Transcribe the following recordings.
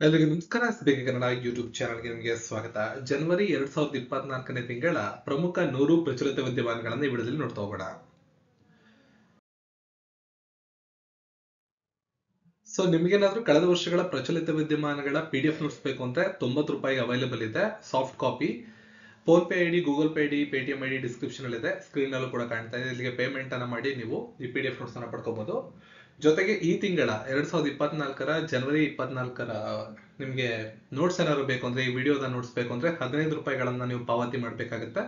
ಎಲ್ಲರಿಗೂ ನಮಸ್ಕಾರ. ಬೇಗ ಕನ್ನಡ ಯೂಟ್ಯೂಬ್ ಚಾನಲ್ಗೆ ನಿಮಗೆ ಸ್ವಾಗತ. ಜನವರಿ 2024ನೇ ತಿಂಗಳ ಪ್ರಮುಖ 100 ಪ್ರಚಲಿತ ವಿದ್ಯಮಾನಗಳನ್ನು ಈ ವಿಡಿಯೋದಲ್ಲಿ ನೋಡ್ತಾ ಹೋಗೋಣ. ಸೊ ನಿಮಗೇನಾದ್ರೂ ಕಳೆದ ವರ್ಷಗಳ ಪ್ರಚಲಿತ ವಿದ್ಯಮಾನಗಳ PDF ನೋಟ್ಸ್ ಬೇಕು ಅಂದ್ರೆ 90 ರೂಪಾಯಿಗೆ ಅವೈಲೇಬಲ್ ಇದೆ. Soft copy PhonePe ID, Google pay ID, Paytm ID description ಅಲ್ಲಿ ಇದೆ. ಸ್ಕ್ರೀನ್ ಅಲ್ಲೂ ಕೂಡ ಕಾಣ್ತಾ ಇದೆ. ಇಲ್ಲಿಗೆ ಪೇಮೆಂಟ್ ಅನ್ನ ಮಾಡಿ ನೀವು ಈ PDF ನೋಟ್ಸ್ ಅನ್ನ ಪಡ್ಕೋಬಹುದು. ಜೊತೆಗೆ ಈ ತಿಂಗಳ 2024ರ ಜನವರಿ 24ರ ನಿಮಗೆ ನೋಟ್ಸ್ ಏನಾದ್ರು ಬೇಕು ಅಂದ್ರೆ, ಈ ವಿಡಿಯೋದ ನೋಟ್ಸ್ ಬೇಕು ಅಂದ್ರೆ 15 ರೂಪಾಯಿಗಳನ್ನ ನೀವು ಪಾವತಿ ಮಾಡಬೇಕಾಗುತ್ತೆ.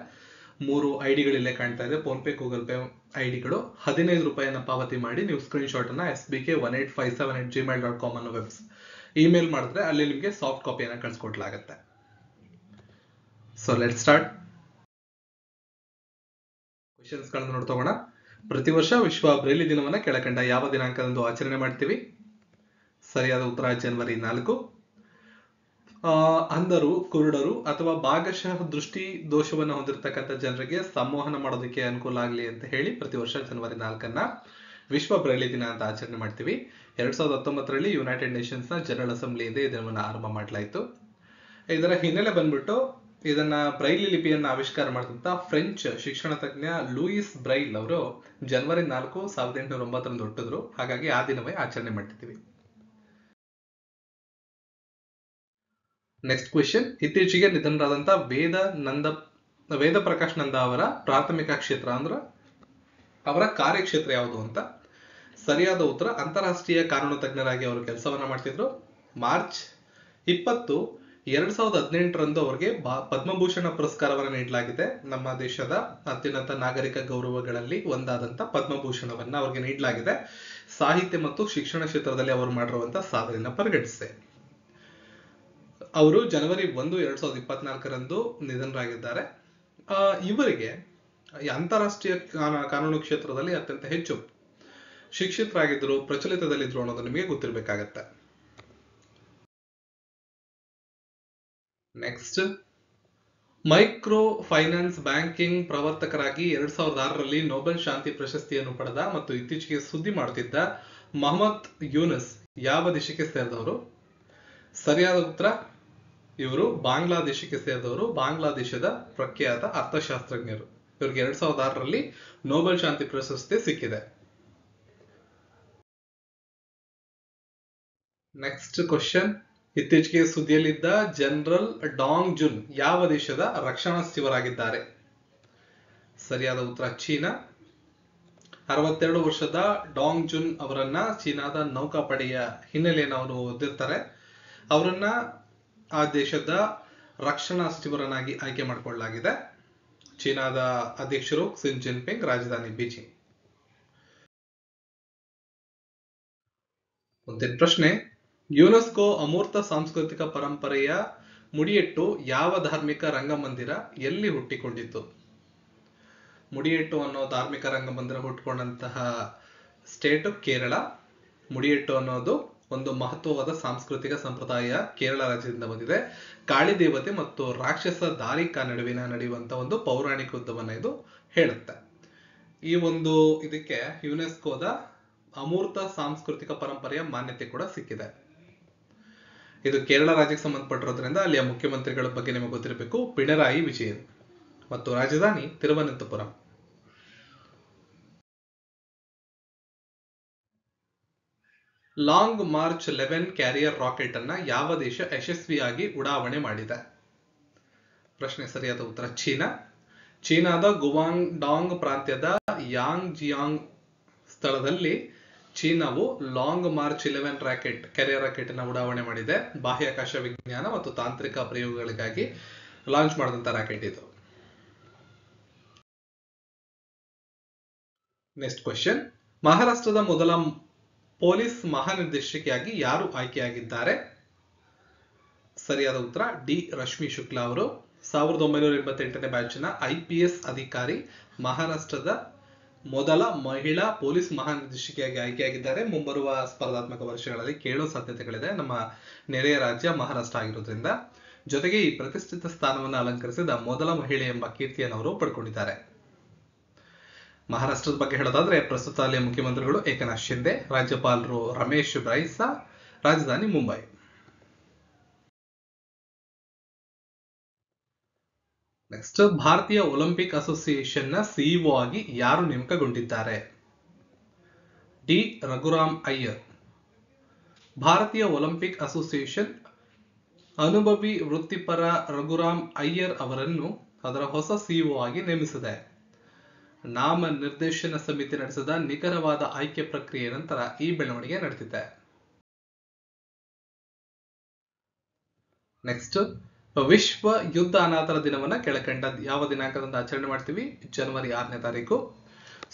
3 ಐಡಿಗಳಿಲ್ಲೇ ಕಾಣ್ತಾ ಇದೆ. ಫೋನ್ ಪೇ, ಗೂಗಲ್ ಪೇ ಐಡಿಗಳು. 15 ರೂಪಾಯಿಯನ್ನ ಪಾವತಿ ಮಾಡಿ ನೀವು ಸ್ಕ್ರೀನ್ ಶಾಟ್ ಅನ್ನ sbk1857@gmail.com ಅನ್ನೋ ಇಮೇಲ್ ಮಾಡಿದ್ರೆ ಅಲ್ಲಿ ನಿಮಗೆ ಸಾಫ್ಟ್ ಕಾಪಿಯನ್ನ ಕಳ್ಸಿಕೊಡ್ಲಾಗುತ್ತೆ. So let start. ಕ್ವೆಶ್ಚನ್ಸ್ ಗಳನ್ನ ನೋಡ್ತೋಗೋಣ. ಪ್ರತಿ ವರ್ಷ ವಿಶ್ವ ಬ್ರೈಲಿ ದಿನವನ್ನ ಕೆಳಕಂಡ ಯಾವ ದಿನಾಂಕದಂದು ಆಚರಣೆ ಮಾಡ್ತೀವಿ? ಸರಿಯಾದ ಉತ್ತರ ಜನವರಿ 4. ಅಂಧರು, ಕುರುಡರು ಅಥವಾ ಭಾಗಶಃ ದೃಷ್ಟಿ ದೋಷವನ್ನು ಹೊಂದಿರತಕ್ಕಂಥ ಜನರಿಗೆ ಸಂವಹನ ಮಾಡೋದಕ್ಕೆ ಅನುಕೂಲ ಆಗಲಿ ಅಂತ ಹೇಳಿ ಪ್ರತಿ ವರ್ಷ ಜನವರಿ 4 ವಿಶ್ವ ಬ್ರೈಲಿ ದಿನ ಅಂತ ಆಚರಣೆ ಮಾಡ್ತೀವಿ. 2019ರಲ್ಲಿ ಯುನೈಟೆಡ್ ನೇಷನ್ಸ್ ನ ಜನರಲ್ ಅಸೆಂಬ್ಲಿಯಿಂದ ಈ ದಿನವನ್ನು ಆರಂಭ ಮಾಡಲಾಯಿತು. ಇದರ ಹಿನ್ನೆಲೆ ಬಂದ್ಬಿಟ್ಟು ಇದನ್ನ ಬ್ರೈಲಿ ಲಿಪಿಯನ್ನ ಆವಿಷ್ಕಾರ ಮಾಡಿದಂತ ಫ್ರೆಂಚ್ ಶಿಕ್ಷಣ ತಜ್ಞ ಲೂಯಿಸ್ ಬ್ರೈಲ್ ಅವರು ಜನವರಿ 4, 1809 ಹುಟ್ಟಿದ್ರು. ಹಾಗಾಗಿ ಆ ದಿನವೇ ಆಚರಣೆ ಮಾಡ್ತಿದ್ದೀವಿ. Next question. ಇತ್ತೀಚೆಗೆ ನಿಧನರಾದಂತ ವೇದ ಪ್ರಕಾಶ್ ನಂದ ಅವರ ಪ್ರಾಥಮಿಕ ಕ್ಷೇತ್ರ ಅಂದ್ರೆ ಅವರ ಕಾರ್ಯಕ್ಷೇತ್ರ ಯಾವುದು ಅಂತ. ಸರಿಯಾದ ಉತ್ತರ ಅಂತಾರಾಷ್ಟ್ರೀಯ ಕಾನೂನು ತಜ್ಞರಾಗಿ ಅವರು ಕೆಲಸವನ್ನ ಮಾಡ್ತಿದ್ರು. ಮಾರ್ಚ್ 20, 2018ರಂದು ಅವರಿಗೆ ಪದ್ಮಭೂಷಣ ಪುರಸ್ಕಾರವನ್ನು ನೀಡಲಾಗಿದೆ. ನಮ್ಮ ದೇಶದ ಅತ್ಯುನ್ನತ ನಾಗರಿಕ ಗೌರವಗಳಲ್ಲಿ ಒಂದಾದಂತ ಪದ್ಮಭೂಷಣವನ್ನ ಅವರಿಗೆ ನೀಡಲಾಗಿದೆ. ಸಾಹಿತ್ಯ ಮತ್ತು ಶಿಕ್ಷಣ ಕ್ಷೇತ್ರದಲ್ಲಿ ಅವರು ಮಾಡಿರುವಂತಹ ಸಾಧನೆಯನ್ನು ಪರಿಗಣಿಸಿದೆ. ಅವರು ಜನವರಿ 1, 2024ರಂದು ನಿಧನರಾಗಿದ್ದಾರೆ. ಇವರಿಗೆ ಅಂತಾರಾಷ್ಟ್ರೀಯ ಕಾನೂನು ಕ್ಷೇತ್ರದಲ್ಲಿ ಅತ್ಯಂತ ಹೆಚ್ಚು ಶಿಕ್ಷಿತರಾಗಿದ್ರು, ಪ್ರಚಲಿತದಲ್ಲಿದ್ರು ಅನ್ನೋದು ನಿಮಗೆ ಗೊತ್ತಿರಬೇಕಾಗತ್ತೆ. ನೆಕ್ಸ್ಟ್, ಮೈಕ್ರೋ ಫೈನಾನ್ಸ್ ಬ್ಯಾಂಕಿಂಗ್ ಪ್ರವರ್ತಕರಾಗಿ 2006ರಲ್ಲಿ ನೊಬೆಲ್ ಶಾಂತಿ ಪ್ರಶಸ್ತಿಯನ್ನು ಪಡೆದ ಮತ್ತು ಇತ್ತೀಚೆಗೆ ಸುದ್ದಿ ಮಾಡುತ್ತಿದ್ದ ಮೊಹಮ್ಮದ್ ಯೂನಸ್ ಯಾವ ದೇಶಕ್ಕೆ ಸೇರಿದವರು? ಸರಿಯಾದ ಉತ್ತರ ಇವರು ಬಾಂಗ್ಲಾದೇಶಕ್ಕೆ ಸೇರಿದವರು. ಬಾಂಗ್ಲಾದೇಶದ ಪ್ರಖ್ಯಾತ ಅರ್ಥಶಾಸ್ತ್ರಜ್ಞರು. ಇವರಿಗೆ 2006ರಲ್ಲಿ ನೊಬೆಲ್ ಶಾಂತಿ ಪ್ರಶಸ್ತಿ ಸಿಕ್ಕಿದೆ. Next question. ಇತ್ತೀಚೆಗೆ ಸುದ್ದಿಯಲ್ಲಿದ್ದ ಜನರಲ್ ಡಾಂಗ್ ಜುನ್ ಯಾವ ದೇಶದ ರಕ್ಷಣಾ ಸಚಿವರಾಗಿದ್ದಾರೆ? ಸರಿಯಾದ ಉತ್ತರ ಚೀನಾ. 62 ವರ್ಷದ ಡಾಂಗ್ ಜುನ್ ಅವರನ್ನ ಚೀನಾದ ನೌಕಾಪಡೆಯ ಹಿನ್ನೆಲೆಯನ್ನು ಅವರು ಹೊಂದಿರ್ತಾರೆ. ಅವರನ್ನ ಆ ದೇಶದ ರಕ್ಷಣಾ ಸಚಿವರನ್ನಾಗಿ ಆಯ್ಕೆ ಮಾಡಿಕೊಳ್ಳಲಾಗಿದೆ. ಚೀನಾದ ಅಧ್ಯಕ್ಷರು ಕ್ಸಿ ಜಿನ್ಪಿಂಗ್, ರಾಜಧಾನಿ ಬೀಜಿಂಗ್. ಮುಂದಿನ ಪ್ರಶ್ನೆ. ಯುನೆಸ್ಕೋ ಅಮೂರ್ತ ಸಾಂಸ್ಕೃತಿಕ ಪರಂಪರೆಯ ಮುಡಿಯಟ್ಟು ಯಾವ ಧಾರ್ಮಿಕ ರಂಗಮಂದಿರ ಎಲ್ಲಿ ಹುಟ್ಟಿಕೊಂಡಿತು? ಮುಡಿಯಟ್ಟು ಅನ್ನೋ ಧಾರ್ಮಿಕ ರಂಗಮಂದಿರ ಹುಟ್ಟಿಕೊಂಡಂತಹ ಸ್ಟೇಟ್ ಕೇರಳ. ಮುಡಿಯಟ್ಟು ಅನ್ನೋದು ಒಂದು ಮಹತ್ವವಾದ ಸಾಂಸ್ಕೃತಿಕ ಸಂಪ್ರದಾಯ ಕೇರಳ ರಾಜ್ಯದಿಂದ ಬಂದಿದೆ. ಕಾಳಿ ದೇವತೆ ಮತ್ತು ರಾಕ್ಷಸ ದಾರಿಕಾ ನಡುವಿನ ನಡೆಯುವಂತಹ ಒಂದು ಪೌರಾಣಿಕ ಯುದ್ಧವನ್ನ ಇದು ಹೇಳುತ್ತೆ. ಈ ಒಂದು ಇದಕ್ಕೆ ಯುನೆಸ್ಕೋದ ಅಮೂರ್ತ ಸಾಂಸ್ಕೃತಿಕ ಪರಂಪರೆಯ ಮಾನ್ಯತೆ ಕೂಡ ಸಿಕ್ಕಿದೆ. ಇದು ಕೇರಳ ರಾಜ್ಯಕ್ಕೆ ಸಂಬಂಧಪಟ್ಟಿರೋದ್ರಿಂದ ಅಲ್ಲಿಯ ಮುಖ್ಯಮಂತ್ರಿಗಳ ಬಗ್ಗೆ ನಿಮಗೆ ಗೊತ್ತಿರಬೇಕು. ಪಿಣರಾಯಿ ವಿಜಯನ್ ಮತ್ತು ರಾಜಧಾನಿ Thiruvananthapuram. Long March 11 carrier rocket ಅನ್ನ ಯಾವ ದೇಶ ಯಶಸ್ವಿಯಾಗಿ ಉಡಾವಣೆ ಮಾಡಿದೆ? ಪ್ರಶ್ನೆ ಸರಿಯಾದ ಉತ್ತರ ಚೀನಾ. ಚೀನಾದ ಗುವಾಂಗ್ಡಾಂಗ್ ಪ್ರಾಂತ್ಯದ ಯಾಂಗ್ ಜಿಯಾಂಗ್ ಸ್ಥಳದಲ್ಲಿ ಚೀನಾವು ಲಾಂಗ್ ಮಾರ್ಚ್ 11 ಕ್ಯಾರಿಯರ್ ರಾಕೆಟ್ ಅನ್ನು ಉಡಾವಣೆ ಮಾಡಿದೆ. ಬಾಹ್ಯಾಕಾಶ ವಿಜ್ಞಾನ ಮತ್ತು ತಾಂತ್ರಿಕ ಪ್ರಯೋಗಗಳಿಗಾಗಿ ಲಾಂಚ್ ಮಾಡಿದಂತ ರಾಕೆಟ್ ಇದು. Next question. ಮಹಾರಾಷ್ಟ್ರದ ಮೊದಲ ಪೊಲೀಸ್ ಮಹಾನಿರ್ದೇಶಕಿಯಾಗಿ ಯಾರು ಆಯ್ಕೆಯಾಗಿದ್ದಾರೆ? ಸರಿಯಾದ ಉತ್ತರ ಡಿ ರಶ್ಮಿ ಶುಕ್ಲಾ ಅವರು. 1988ನೇ ಬ್ಯಾಚ್ನ IPS ಅಧಿಕಾರಿ. ಮಹಾರಾಷ್ಟ್ರದ ಮೊದಲ ಮಹಿಳಾ ಪೊಲೀಸ್ ಮಹಾನಿರ್ದೇಶಕಿಯಾಗಿ ಆಯ್ಕೆಯಾಗಿದ್ದಾರೆ. ಮುಂಬರುವ ಸ್ಪರ್ಧಾತ್ಮಕ ವರ್ಷಗಳಲ್ಲಿ ಕೇಳೋ ಸಾಧ್ಯತೆಗಳಿದೆ, ನಮ್ಮ ನೆರೆಯ ರಾಜ್ಯ ಮಹಾರಾಷ್ಟ್ರ ಆಗಿರೋದ್ರಿಂದ. ಜೊತೆಗೆ ಈ ಪ್ರತಿಷ್ಠಿತ ಸ್ಥಾನವನ್ನು ಅಲಂಕರಿಸಿದ ಮೊದಲ ಮಹಿಳೆ ಎಂಬ ಕೀರ್ತಿಯನ್ನು ಅವರು ಪಡ್ಕೊಂಡಿದ್ದಾರೆ. ಮಹಾರಾಷ್ಟ್ರದ ಬಗ್ಗೆ ಹೇಳೋದಾದ್ರೆ ಪ್ರಸ್ತುತ ಅಲ್ಲಿಯ ಮುಖ್ಯಮಂತ್ರಿಗಳು ಏಕನಾಥ್ ಶಿಂದೆ, ರಾಜ್ಯಪಾಲರು ರಮೇಶ್ ಬೈಸಾ, ರಾಜಧಾನಿ ಮುಂಬೈ. ನೆಕ್ಸ್ಟ್, ಭಾರತೀಯ ಒಲಿಂಪಿಕ್ ಅಸೋಸಿಯೇಷನ್ ನ ಸಿಇಒ ಆಗಿ ಯಾರು ನೇಮಕಗೊಂಡಿದ್ದಾರೆ? ಡಿ. ರಘುರಾಮ್ ಅಯ್ಯರ್. ಭಾರತೀಯ ಒಲಿಂಪಿಕ್ ಅಸೋಸಿಯೇಷನ್ ಅನುಭವಿ ವೃತ್ತಿಪರ ರಘುರಾಮ್ ಅಯ್ಯರ್ ಅವರನ್ನು ಅದರ ಹೊಸ ಸಿಇಒ ಆಗಿ ನೇಮಿಸಿದೆ. ನಾಮ ನಿರ್ದೇಶನ ಸಮಿತಿ ನಡೆಸಿದ ನಿಖರವಾದ ಆಯ್ಕೆ ಪ್ರಕ್ರಿಯೆ ನಂತರ ಈ ಬೆಳವಣಿಗೆ ನಡೆದಿದೆ. ನೆಕ್ಸ್ಟ್, ವಿಶ್ವ ಯುದ್ಧ ಅನಾಥರ ದಿನವನ್ನ ಕೆಳಕಂಡ ಯಾವ ದಿನಾಂಕದಂದು ಆಚರಣೆ ಮಾಡ್ತೀವಿ? ಜನವರಿ 6ನೇ ತಾರೀಕು.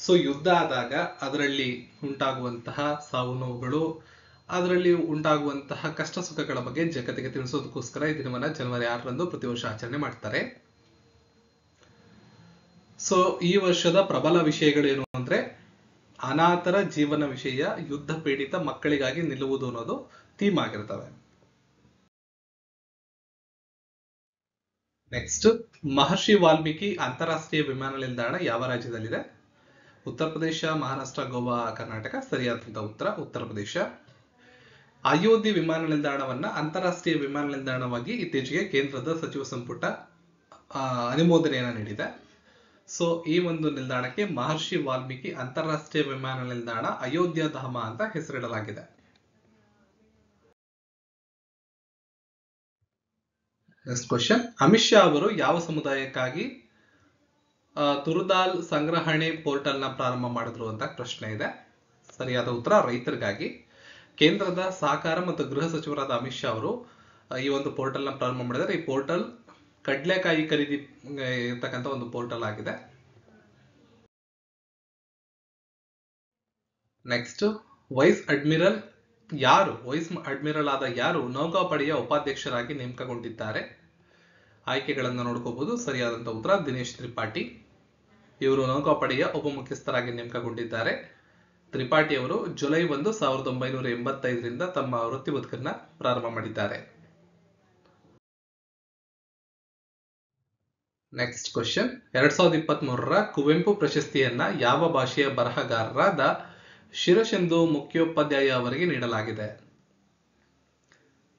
ಸೊ ಯುದ್ಧ ಆದಾಗ ಅದರಲ್ಲಿ ಉಂಟಾಗುವಂತಹ ಸಾವು ನೋವುಗಳು, ಅದರಲ್ಲಿ ಉಂಟಾಗುವಂತಹ ಕಷ್ಟ ಸುಖಗಳ ಬಗ್ಗೆ ಜಗತ್ತಿಗೆ ತಿಳಿಸೋದಕ್ಕೋಸ್ಕರ ಈ ದಿನವನ್ನ ಜನವರಿ 6ರಂದು ಪ್ರತಿ ವರ್ಷ ಆಚರಣೆ ಮಾಡ್ತಾರೆ. ಸೊ ಈ ವರ್ಷದ ಪ್ರಬಲ ವಿಷಯಗಳೇನು ಅಂದ್ರೆ ಅನಾಥರ ಜೀವನ ವಿಷಯ, ಯುದ್ಧ ಪೀಡಿತ ಮಕ್ಕಳಿಗಾಗಿ ನಿಲ್ಲುವುದು ಅನ್ನೋದು ಥೀಮ್ ಆಗಿರ್ತವೆ. ನೆಕ್ಸ್ಟ್, ಮಹರ್ಷಿ ವಾಲ್ಮೀಕಿ ಅಂತಾರಾಷ್ಟ್ರೀಯ ವಿಮಾನ ನಿಲ್ದಾಣ ಯಾವ ರಾಜ್ಯದಲ್ಲಿದೆ? ಉತ್ತರ ಪ್ರದೇಶ, ಮಹಾರಾಷ್ಟ್ರ, ಗೋವಾ, ಕರ್ನಾಟಕ. ಸರಿಯಾದಂತಹ ಉತ್ತರ ಉತ್ತರ ಪ್ರದೇಶ. ಅಯೋಧ್ಯೆ ವಿಮಾನ ನಿಲ್ದಾಣವನ್ನ ಅಂತಾರಾಷ್ಟ್ರೀಯ ವಿಮಾನ ನಿಲ್ದಾಣವಾಗಿ ಇತ್ತೀಚೆಗೆ ಕೇಂದ್ರದ ಸಚಿವ ಸಂಪುಟ ಅನುಮೋದನೆಯನ್ನ ನೀಡಿದೆ. ಸೊ ಈ ಒಂದು ನಿಲ್ದಾಣಕ್ಕೆ ಮಹರ್ಷಿ ವಾಲ್ಮೀಕಿ ಅಂತಾರಾಷ್ಟ್ರೀಯ ವಿಮಾನ ನಿಲ್ದಾಣ ಅಯೋಧ್ಯ ಧಾಮ ಅಂತ ಹೆಸರಿಡಲಾಗಿದೆ. ನೆಕ್ಸ್ಟ್ ಕ್ವಶನ್, ಅಮಿತ್ ಶಾ ಅವರು ಯಾವ ಸಮುದಾಯಕ್ಕಾಗಿ ತುರುದಾಲ್ ಸಂಗ್ರಹಣೆ ಪೋರ್ಟಲ್ ನ ಪ್ರಾರಂಭ ಮಾಡಿದ್ರು ಅಂತ ಪ್ರಶ್ನೆ ಇದೆ. ಸರಿಯಾದ ಉತ್ತರ ರೈತರಿಗಾಗಿ. ಕೇಂದ್ರದ ಸಹಕಾರ ಮತ್ತು ಗೃಹ ಸಚಿವರಾದ ಅಮಿತ್ ಶಾ ಅವರು ಈ ಒಂದು ಪೋರ್ಟಲ್ ನ ಪ್ರಾರಂಭ ಮಾಡಿದ್ದಾರೆ. ಈ ಪೋರ್ಟಲ್ ಕಡ್ಲೆಕಾಯಿ ಖರೀದಿ ಇರ್ತಕ್ಕಂಥ ಒಂದು ಪೋರ್ಟಲ್ ಆಗಿದೆ. ನೆಕ್ಸ್ಟ್, ವೈಸ್ ಅಡ್ಮಿರಲ್ ಆದ ಯಾರು ನೌಕಾಪಡೆಯ ಉಪಾಧ್ಯಕ್ಷರಾಗಿ ನೇಮಕಗೊಂಡಿದ್ದಾರೆ? ಆಯ್ಕೆಗಳನ್ನು ನೋಡ್ಕೋಬಹುದು. ಸರಿಯಾದಂತಹ ಉತ್ತರ ದಿನೇಶ್ ತ್ರಿಪಾಠಿ. ಇವರು ನೌಕಾಪಡೆಯ ಉಪಮುಖ್ಯಸ್ಥರಾಗಿ ನೇಮಕಗೊಂಡಿದ್ದಾರೆ. ತ್ರಿಪಾಠಿ ಅವರು ಜುಲೈ 1, 1985ರಿಂದ ತಮ್ಮ ವೃತ್ತಿ ಬದುಕನ್ನ ಪ್ರಾರಂಭ ಮಾಡಿದ್ದಾರೆ. ನೆಕ್ಸ್ಟ್ ಕ್ವಶನ್, 2023ರ ಕುವೆಂಪು ಪ್ರಶಸ್ತಿಯನ್ನ ಯಾವ ಭಾಷೆಯ ಬರಹಗಾರರಾದ ಶಿರಶೆಂದು ಮುಖ್ಯೋಪಾಧ್ಯಾಯ ಅವರಿಗೆ ನೀಡಲಾಗಿದೆ?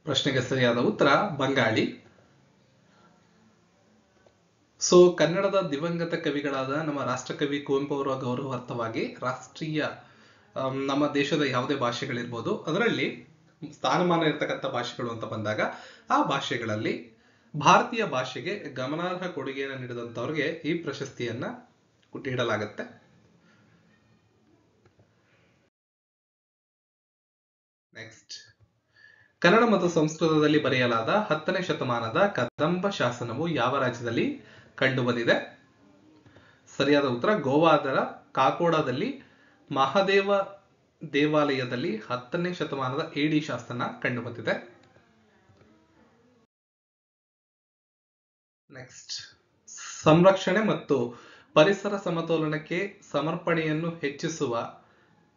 ಪ್ರಶ್ನೆಗೆ ಸರಿಯಾದ ಉತ್ತರ ಬಂಗಾಳಿ. ಸೊ ಕನ್ನಡದ ದಿವಂಗತ ಕವಿಗಳಾದ ನಮ್ಮ ರಾಷ್ಟ್ರಕವಿ ಕುವೆಂಪು ಅವರ ಗೌರವಾರ್ಥವಾಗಿ ನಮ್ಮ ದೇಶದ ಯಾವುದೇ ಭಾಷೆಗಳಿರ್ಬೋದು, ಅದರಲ್ಲಿ ಸ್ಥಾನಮಾನ ಇರತಕ್ಕಂಥ ಭಾಷೆಗಳು ಅಂತ ಬಂದಾಗ ಆ ಭಾಷೆಗಳಲ್ಲಿ ಭಾರತೀಯ ಭಾಷೆಗೆ ಗಮನಾರ್ಹ ಕೊಡುಗೆಯನ್ನು ನೀಡಿದಂತವ್ರಿಗೆ ಈ ಪ್ರಶಸ್ತಿಯನ್ನ ನೀಡಲಾಗುತ್ತೆ. ನೆಕ್ಸ್ಟ್, ಕನ್ನಡ ಮತ್ತು ಸಂಸ್ಕೃತದಲ್ಲಿ ಬರೆಯಲಾದ 10ನೇ ಶತಮಾನದ ಕದಂಬ ಶಾಸನವು ಯಾವ ರಾಜ್ಯದಲ್ಲಿ ಕಂಡುಬಂದಿದೆ? ಸರಿಯಾದ ಉತ್ತರ ಗೋವಾದ ಕಾಕೋಡದಲ್ಲಿ ಮಹಾದೇವ ದೇವಾಲಯದಲ್ಲಿ 10ನೇ ಶತಮಾನದ AD ಶಾಸನ ಕಂಡುಬಂದಿದೆ. ನೆಕ್ಸ್ಟ್, ಸಂರಕ್ಷಣೆ ಮತ್ತು ಪರಿಸರ ಸಮತೋಲನಕ್ಕೆ ಸಮರ್ಪಣೆಯನ್ನು ಹೆಚ್ಚಿಸುವ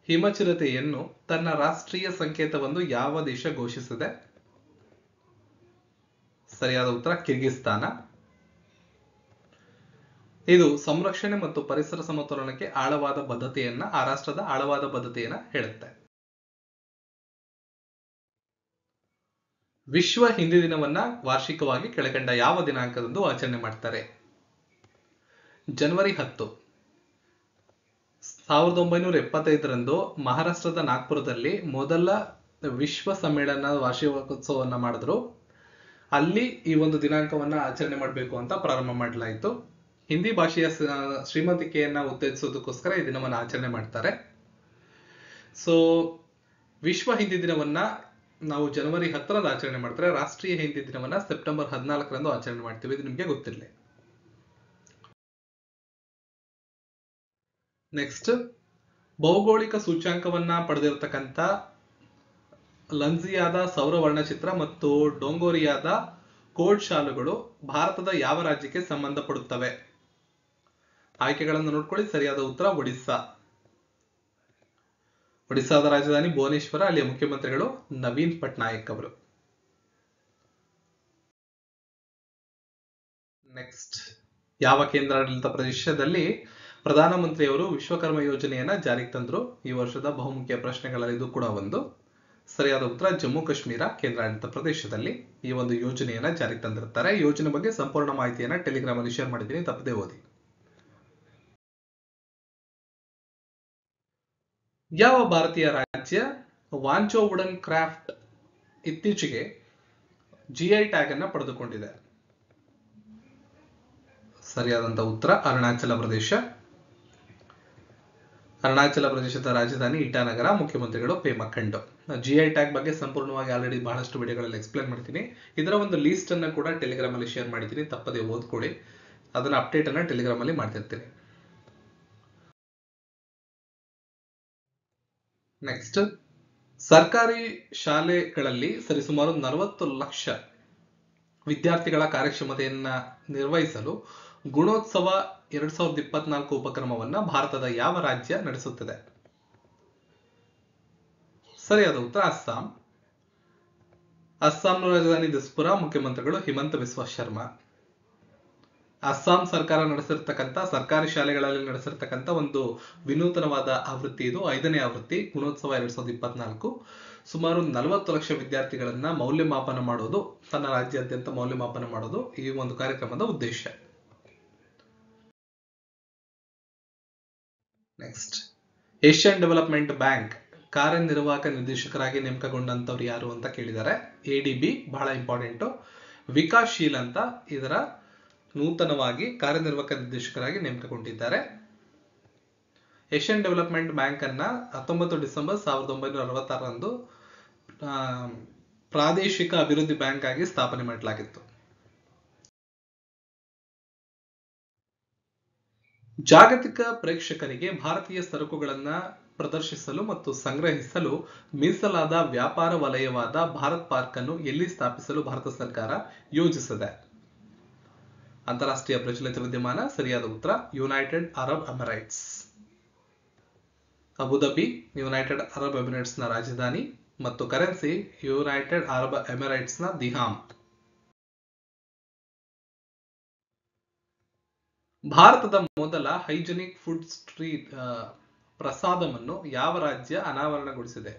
ಹಿಮಚಿರತೆಯನ್ನು ತನ್ನ ರಾಷ್ಟ್ರೀಯ ಸಂಕೇತವೆಂದು ಯಾವ ದೇಶ ಘೋಷಿಸಿದೆ? ಸರಿಯಾದ ಉತ್ತರ ಕಿರ್ಗಿಸ್ತಾನ. ಇದು ಸಂರಕ್ಷಣೆ ಮತ್ತು ಪರಿಸರ ಸಮತೋಲನಕ್ಕೆ ಆ ರಾಷ್ಟ್ರದ ಆಳವಾದ ಬದ್ಧತೆಯನ್ನ ಹೇಳುತ್ತೆ. ವಿಶ್ವ ಹಿಂದಿ ದಿನವನ್ನ ವಾರ್ಷಿಕವಾಗಿ ಕೆಳಕಂಡ ಯಾವ ದಿನಾಂಕದಂದು ಆಚರಣೆ ಮಾಡ್ತಾರೆ? ಜನವರಿ 10. 1975ರಂದು ಮಹಾರಾಷ್ಟ್ರದ ನಾಗ್ಪುರದಲ್ಲಿ ಮೊದಲ ವಿಶ್ವ ಸಮ್ಮೇಳನ ವಾರ್ಷಿಕೋತ್ಸವವನ್ನ ಮಾಡಿದ್ರು. ಅಲ್ಲಿ ಈ ಒಂದು ದಿನಾಂಕವನ್ನ ಆಚರಣೆ ಮಾಡಬೇಕು ಅಂತ ಪ್ರಾರಂಭ ಮಾಡಲಾಯಿತು. ಹಿಂದಿ ಭಾಷೆಯ ಶ್ರೀಮಂತಿಕೆಯನ್ನ ಉತ್ತೇಜಿಸೋದಕ್ಕೋಸ್ಕರ ಈ ದಿನವನ್ನ ಆಚರಣೆ ಮಾಡ್ತಾರೆ. ಸೊ ವಿಶ್ವ ಹಿಂದಿ ದಿನವನ್ನ ನಾವು ಜನವರಿ 10ರಂದು ಆಚರಣೆ ಮಾಡ್ತಾರೆ. ರಾಷ್ಟ್ರೀಯ ಹಿಂದಿ ದಿನವನ್ನ ಸೆಪ್ಟೆಂಬರ್ 14ರಂದು ಆಚರಣೆ ಮಾಡ್ತೀವಿ. ಇದು ನಿಮ್ಗೆ ಗೊತ್ತಿರಲಿ. ನೆಕ್ಸ್ಟ್, ಭೌಗೋಳಿಕ ಸೂಚ್ಯಾಂಕವನ್ನ ಪಡೆದಿರತಕ್ಕಂಥ ಲನ್ಸಿಯಾದ ಸೌರ ವರ್ಣಚಿತ್ರ ಮತ್ತು ಡೋಂಗೋರಿಯಾದ ಕೋಡ್ ಶಾಲುಗಳು ಭಾರತದ ಯಾವ ರಾಜ್ಯಕ್ಕೆ ಸಂಬಂಧಪಡುತ್ತವೆ? ಆಯ್ಕೆಗಳನ್ನು ನೋಡ್ಕೊಳ್ಳಿ. ಸರಿಯಾದ ಉತ್ತರ ಒಡಿಸ್ಸಾ. ಒಡಿಸ್ಸಾದ ರಾಜಧಾನಿ ಭುವನೇಶ್ವರ, ಅಲ್ಲಿಯ ಮುಖ್ಯಮಂತ್ರಿಗಳು ನವೀನ್ ಪಟ್ನಾಯಕ್ ಅವರು. ನೆಕ್ಸ್ಟ್, ಯಾವ ಕೇಂದ್ರಾಡಳಿತ ಪ್ರದೇಶದಲ್ಲಿ ಪ್ರಧಾನಮಂತ್ರಿಯವರು ವಿಶ್ವಕರ್ಮ ಯೋಜನೆಯನ್ನ ಜಾರಿಗೆ ತಂದ್ರು? ಈ ವರ್ಷದ ಬಹುಮುಖ್ಯ ಪ್ರಶ್ನೆಗಳಲ್ಲಿ ಇದು ಕೂಡ ಒಂದು. ಸರಿಯಾದ ಉತ್ತರ ಜಮ್ಮು ಕಾಶ್ಮೀರ ಕೇಂದ್ರಾಡಳಿತ ಪ್ರದೇಶದಲ್ಲಿ ಈ ಒಂದು ಯೋಜನೆಯನ್ನ ಜಾರಿಗೆ ತಂದಿರುತ್ತಾರೆ. ಯೋಜನೆ ಬಗ್ಗೆ ಸಂಪೂರ್ಣ ಮಾಹಿತಿಯನ್ನ ಟೆಲಿಗ್ರಾಮ್ ಅಲ್ಲಿ ಶೇರ್ ಮಾಡಿದ್ದೀನಿ, ತಪ್ಪದೆ ಓದಿ. ಯಾವ ಭಾರತೀಯ ರಾಜ್ಯ ವಾಂಚೋ ವುಡನ್ ಕ್ರಾಫ್ಟ್ ಇತ್ತೀಚೆಗೆ ಜಿಐ ಟ್ಯಾಗ್ ಅನ್ನ ಪಡೆದುಕೊಂಡಿದೆ? ಸರಿಯಾದಂತ ಉತ್ತರ ಅರುಣಾಚಲ ಪ್ರದೇಶ. ಅರುಣಾಚಲ ಪ್ರದೇಶದ ರಾಜಧಾನಿ ಇಟಾನಗರ, ಮುಖ್ಯಮಂತ್ರಿಗಳು ಪೇಮಾ ಖಂಡು. ಜಿಐ ಟ್ಯಾಗ್ ಬಗ್ಗೆ ಸಂಪೂರ್ಣವಾಗಿ ಆಲ್ರೆಡಿ ಬಹಳಷ್ಟು ವಿಡಿಯೋಗಳಲ್ಲಿ ಎಕ್ಸ್ಪ್ಲೇನ್ ಮಾಡ್ತೀನಿ. ಇದರ ಒಂದು ಲೀಸ್ಟ್ ಅನ್ನ ಕೂಡ ಟೆಲಿಗ್ರಾಮ್ ಅಲ್ಲಿ ಶೇರ್ ಮಾಡಿದ್ದೀನಿ, ತಪ್ಪದೆ ಓದ್ಕೊಳ್ಳಿ. ಅದನ್ನ ಅಪ್ಡೇಟ್ ಅನ್ನ ಟೆಲಿಗ್ರಾಮ್ ಅಲ್ಲಿ ಮಾಡ್ತಿರ್ತೀನಿ. ನೆಕ್ಸ್ಟ್, ಸರ್ಕಾರಿ ಶಾಲೆಗಳಲ್ಲಿ ಸರಿಸುಮಾರು 40 ಲಕ್ಷ ವಿದ್ಯಾರ್ಥಿಗಳ ಕಾರ್ಯಕ್ಷಮತೆಯನ್ನ ನಿರ್ವಹಿಸಲು ಗುಣೋತ್ಸವ 2024 ಉಪಕ್ರಮವನ್ನ ಭಾರತದ ಯಾವ ರಾಜ್ಯ ನಡೆಸುತ್ತದೆ? ಸರಿಯಾದ ಉತ್ತರ ಅಸ್ಸಾಂ. ಅಸ್ಸಾಂನ ರಾಜಧಾನಿ ದಿಸ್ಪುರ, ಮುಖ್ಯಮಂತ್ರಿಗಳು ಹಿಮಂತ ಬಿಸ್ವಾ ಶರ್ಮಾ. ಅಸ್ಸಾಂ ಸರ್ಕಾರ ನಡೆಸಿರ್ತಕ್ಕಂಥ ಸರ್ಕಾರಿ ಶಾಲೆಗಳಲ್ಲಿ ನಡೆಸಿರ್ತಕ್ಕಂಥ ಒಂದು ವಿನೂತನವಾದ ಆವೃತ್ತಿ ಇದು, 5ನೇ ಆವೃತ್ತಿ ಗುಣೋತ್ಸವ 2024. ಸುಮಾರು 40 ಲಕ್ಷ ವಿದ್ಯಾರ್ಥಿಗಳನ್ನ ಮೌಲ್ಯಮಾಪನ ಮಾಡೋದು, ತನ್ನ ರಾಜ್ಯಾದ್ಯಂತ ಮೌಲ್ಯಮಾಪನ ಮಾಡೋದು ಈ ಒಂದು ಕಾರ್ಯಕ್ರಮದ ಉದ್ದೇಶ. ನೆಕ್ಸ್ಟ್, ಏಷ್ಯನ್ ಡೆವಲಪ್ಮೆಂಟ್ ಬ್ಯಾಂಕ್ ಕಾರ್ಯನಿರ್ವಾಹಕ ನಿರ್ದೇಶಕರಾಗಿ ನೇಮಕಗೊಂಡಂತವ್ರು ಯಾರು ಅಂತ ಕೇಳಿದ್ದಾರೆ. ADB ಬಹಳ ಇಂಪಾರ್ಟೆಂಟ್. ವಿಕಾಸ್ ಶೀಲ್ ಅಂತ ಇದರ ನೂತನವಾಗಿ ಕಾರ್ಯನಿರ್ವಾಹಕ ನಿರ್ದೇಶಕರಾಗಿ ನೇಮಕಗೊಂಡಿದ್ದಾರೆ. ಏಷ್ಯನ್ ಡೆವಲಪ್ಮೆಂಟ್ ಬ್ಯಾಂಕ್ ಅನ್ನ 19 ಡಿಸೆಂಬರ್ 1966ರಂದು ಪ್ರಾದೇಶಿಕ ಅಭಿವೃದ್ಧಿ ಬ್ಯಾಂಕ್ ಆಗಿ ಸ್ಥಾಪನೆ ಮಾಡಲಾಗಿತ್ತು. ಜಾಗತಿಕ ಪ್ರೇಕ್ಷಕರಿಗೆ ಭಾರತೀಯ ಸರಕುಗಳನ್ನ ಪ್ರದರ್ಶಿಸಲು ಮತ್ತು ಸಂಗ್ರಹಿಸಲು ಮೀಸಲಾದ ವ್ಯಾಪಾರ ವಲಯವಾದ ಭಾರತ್ ಪಾರ್ಕ್ ಅನ್ನು ಎಲ್ಲಿ ಸ್ಥಾಪಿಸಲು ಭಾರತ ಸರ್ಕಾರ ಯೋಜಿಸಿದೆ? ಅಂತಾರಾಷ್ಟ್ರೀಯ ಪ್ರಚಲಿತ ವಿದ್ಯಮಾನ. ಸರಿಯಾದ ಉತ್ತರ United Arab Emirates. Abu Dhabi United Arab Emirates ನ ರಾಜಧಾನಿ ಮತ್ತು ಕರೆನ್ಸಿ ಯುನೈಟೆಡ್ ಅರಬ್ ಎಮಿರೇಟ್ಸ್ ನ ದಿಹಾಮ್. ಭಾರತದ ಮೊದಲ ಹೈಜೆನಿಕ್ ಫುಡ್ ಸ್ಟ್ರೀಟ್ ಪ್ರಸಾದವನ್ನು ಯಾವ ರಾಜ್ಯ ಅನಾವರಣಗೊಳಿಸಿದೆ?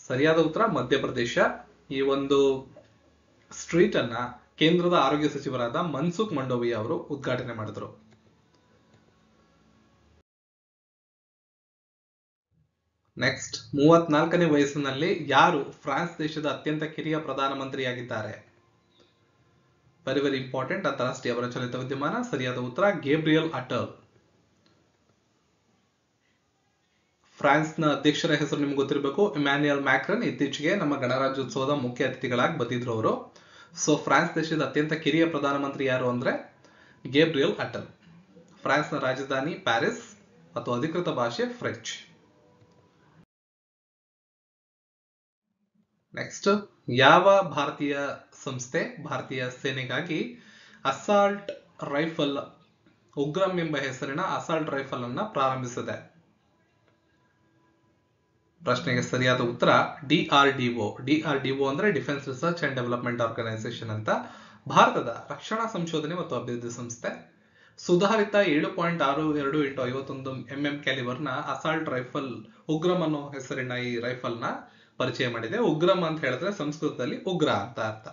ಸರಿಯಾದ ಉತ್ತರ ಮಧ್ಯಪ್ರದೇಶ. ಈ ಒಂದು ಸ್ಟ್ರೀಟ್ ಅನ್ನ ಕೇಂದ್ರದ ಆರೋಗ್ಯ ಸಚಿವರಾದ ಮನ್ಸುಖ್ ಮಂಡವಿಯಾ ಅವರು ಉದ್ಘಾಟನೆ ಮಾಡಿದರು. ನೆಕ್ಸ್ಟ್, 34ನೇ ವಯಸ್ಸಿನಲ್ಲಿ ಯಾರು ಫ್ರಾನ್ಸ್ ದೇಶದ ಅತ್ಯಂತ ಕಿರಿಯ ಪ್ರಧಾನಮಂತ್ರಿಯಾಗಿದ್ದಾರೆ? ವೆರಿ ವೆರಿ ಇಂಪಾರ್ಟೆಂಟ್, ಅಂತಾರಾಷ್ಟ್ರೀಯ ಪ್ರಚಲಿತ ವಿದ್ಯಮಾನ. ಸರಿಯಾದ ಉತ್ತರ ಗೇಬ್ರಿಯಲ್ ಅಟಲ್. ಫ್ರಾನ್ಸ್ನ ಅಧ್ಯಕ್ಷರ ಹೆಸರು ನಿಮ್ಗೆ ಗೊತ್ತಿರಬೇಕು, ಇಮ್ಯಾನ್ಯುಯಲ್ ಮ್ಯಾಕ್ರನ್. ಇತ್ತೀಚೆಗೆ ನಮ್ಮ ಗಣರಾಜ್ಯೋತ್ಸವದ ಮುಖ್ಯ ಅತಿಥಿಗಳಾಗಿ ಬಂದಿದ್ರು ಅವರು. ಸೊ ಫ್ರಾನ್ಸ್ ದೇಶದ ಅತ್ಯಂತ ಕಿರಿಯ ಪ್ರಧಾನಮಂತ್ರಿ ಯಾರು ಅಂದ್ರೆ ಗೇಬ್ರಿಯಲ್ ಅಟಲ್. ಫ್ರಾನ್ಸ್ನ ರಾಜಧಾನಿ ಪ್ಯಾರಿಸ್ ಮತ್ತು ಅಧಿಕೃತ ಭಾಷೆ ಫ್ರೆಂಚ್. ನೆಕ್ಸ್ಟ್, ಯಾವ ಭಾರತೀಯ ಸಂಸ್ಥೆ ಭಾರತೀಯ ಸೇನೆಗಾಗಿ ಅಸಾಲ್ಟ್ ರೈಫಲ್ ಉಗ್ರಂ ಎಂಬ ಹೆಸರಿನ ಅಸಾಲ್ಟ್ ರೈಫಲ್ ಅನ್ನ ಪ್ರಾರಂಭಿಸಿದೆ? ಪ್ರಶ್ನೆಗೆ ಸರಿಯಾದ ಉತ್ತರ DRDO. DRDO ಅಂದ್ರೆ defence research and development organisation ಅಂತ, ಭಾರತದ ರಕ್ಷಣಾ ಸಂಶೋಧನೆ ಮತ್ತು ಅಭಿವೃದ್ಧಿ ಸಂಸ್ಥೆ. ಸುಧಾರಿತ 7.62 × 51 mm ಕ್ಯಾಲಿಬರ್ನ ಅಸಾಲ್ಟ್ ರೈಫಲ್ ಉಗ್ರಂ ಅನ್ನೋ ಹೆಸರಿನ ಈ ರೈಫಲ್ ನ ಪರಿಚಯ ಮಾಡಿದೆ. ಉಗ್ರಂ ಅಂತ ಹೇಳಿದ್ರೆ ಸಂಸ್ಕೃತದಲ್ಲಿ ಉಗ್ರ ಅಂತ ಅರ್ಥ.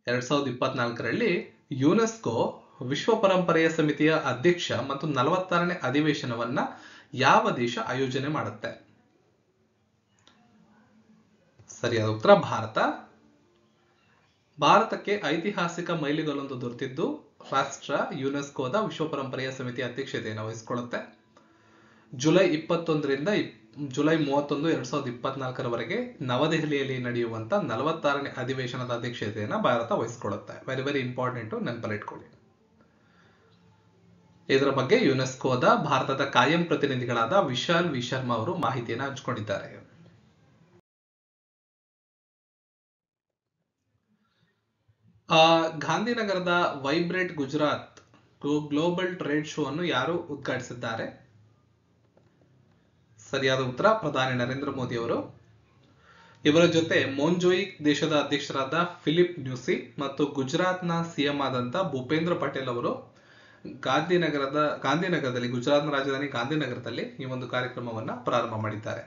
2024ರಲ್ಲಿ ಯುನೆಸ್ಕೋ ವಿಶ್ವ ಪರಂಪರೆಯ ಸಮಿತಿಯ ಅಧ್ಯಕ್ಷ ಮತ್ತು 46ನೇ ಅಧಿವೇಶನವನ್ನ ಯಾವ ದೇಶ ಆಯೋಜನೆ ಮಾಡುತ್ತೆ? ಸರಿಯಾದ ಉತ್ತರ ಭಾರತ. ಭಾರತಕ್ಕೆ ಐತಿಹಾಸಿಕ ಮೈಲಿಗಲ್ಲೊಂದು ದೊರೆತಿದ್ದು, ರಾಷ್ಟ್ರ ಯುನೆಸ್ಕೋದ ವಿಶ್ವ ಪರಂಪರೆಯ ಸಮಿತಿಯ ಅಧ್ಯಕ್ಷತೆಯನ್ನು ವಹಿಸಿಕೊಳ್ಳುತ್ತೆ. ಜುಲೈ 21ರಿಂದ ಜುಲೈ 31, 2024ರವರೆಗೆ ನವದೆಹಲಿಯಲ್ಲಿ ನಡೆಯುವಂತ 46ನೇ ಅಧಿವೇಶನದ ಅಧ್ಯಕ್ಷತೆಯನ್ನು ಭಾರತ ವಹಿಸಿಕೊಳ್ಳುತ್ತೆ. ವೆರಿ ವೆರಿ ಇಂಪಾರ್ಟೆಂಟ್, ನೆನಪಲ್ಲಿಟ್ಕೊಳ್ಳಿ. ಇದರ ಬಗ್ಗೆ ಯುನೆಸ್ಕೋದ ಭಾರತದ ಕಾಯಂ ಪ್ರತಿನಿಧಿಗಳಾದ ವಿಶಾಲ್ ವಿ ಶರ್ಮಾ ಅವರು ಮಾಹಿತಿಯನ್ನು ಹಂಚಿಕೊಂಡಿದ್ದಾರೆ. ಗಾಂಧಿನಗರದ vibrant Gujarat global trade show ಅನ್ನು ಯಾರು ಉದ್ಘಾಟಿಸಿದ್ದಾರೆ? ಸರಿಯಾದ ಉತ್ತರ ಪ್ರಧಾನಿ ನರೇಂದ್ರ ಮೋದಿ ಅವರು. ಇವರ ಜೊತೆ ಮೊಂಜೋಯಿಕ್ ದೇಶದ ಅಧ್ಯಕ್ಷರಾದ ಫಿಲಿಪ್ ನ್ಯೂಸಿ ಮತ್ತು ಗುಜರಾತ್ನ ಸಿಎಂ ಆದಂತ ಭೂಪೇಂದ್ರ ಪಟೇಲ್ ಅವರು ಗಾಂಧಿನಗರದಲ್ಲಿ, ಗುಜರಾತ್ನ ರಾಜಧಾನಿ ಗಾಂಧಿನಗರದಲ್ಲಿ ಈ ಒಂದು ಕಾರ್ಯಕ್ರಮವನ್ನ ಪ್ರಾರಂಭ ಮಾಡಿದ್ದಾರೆ.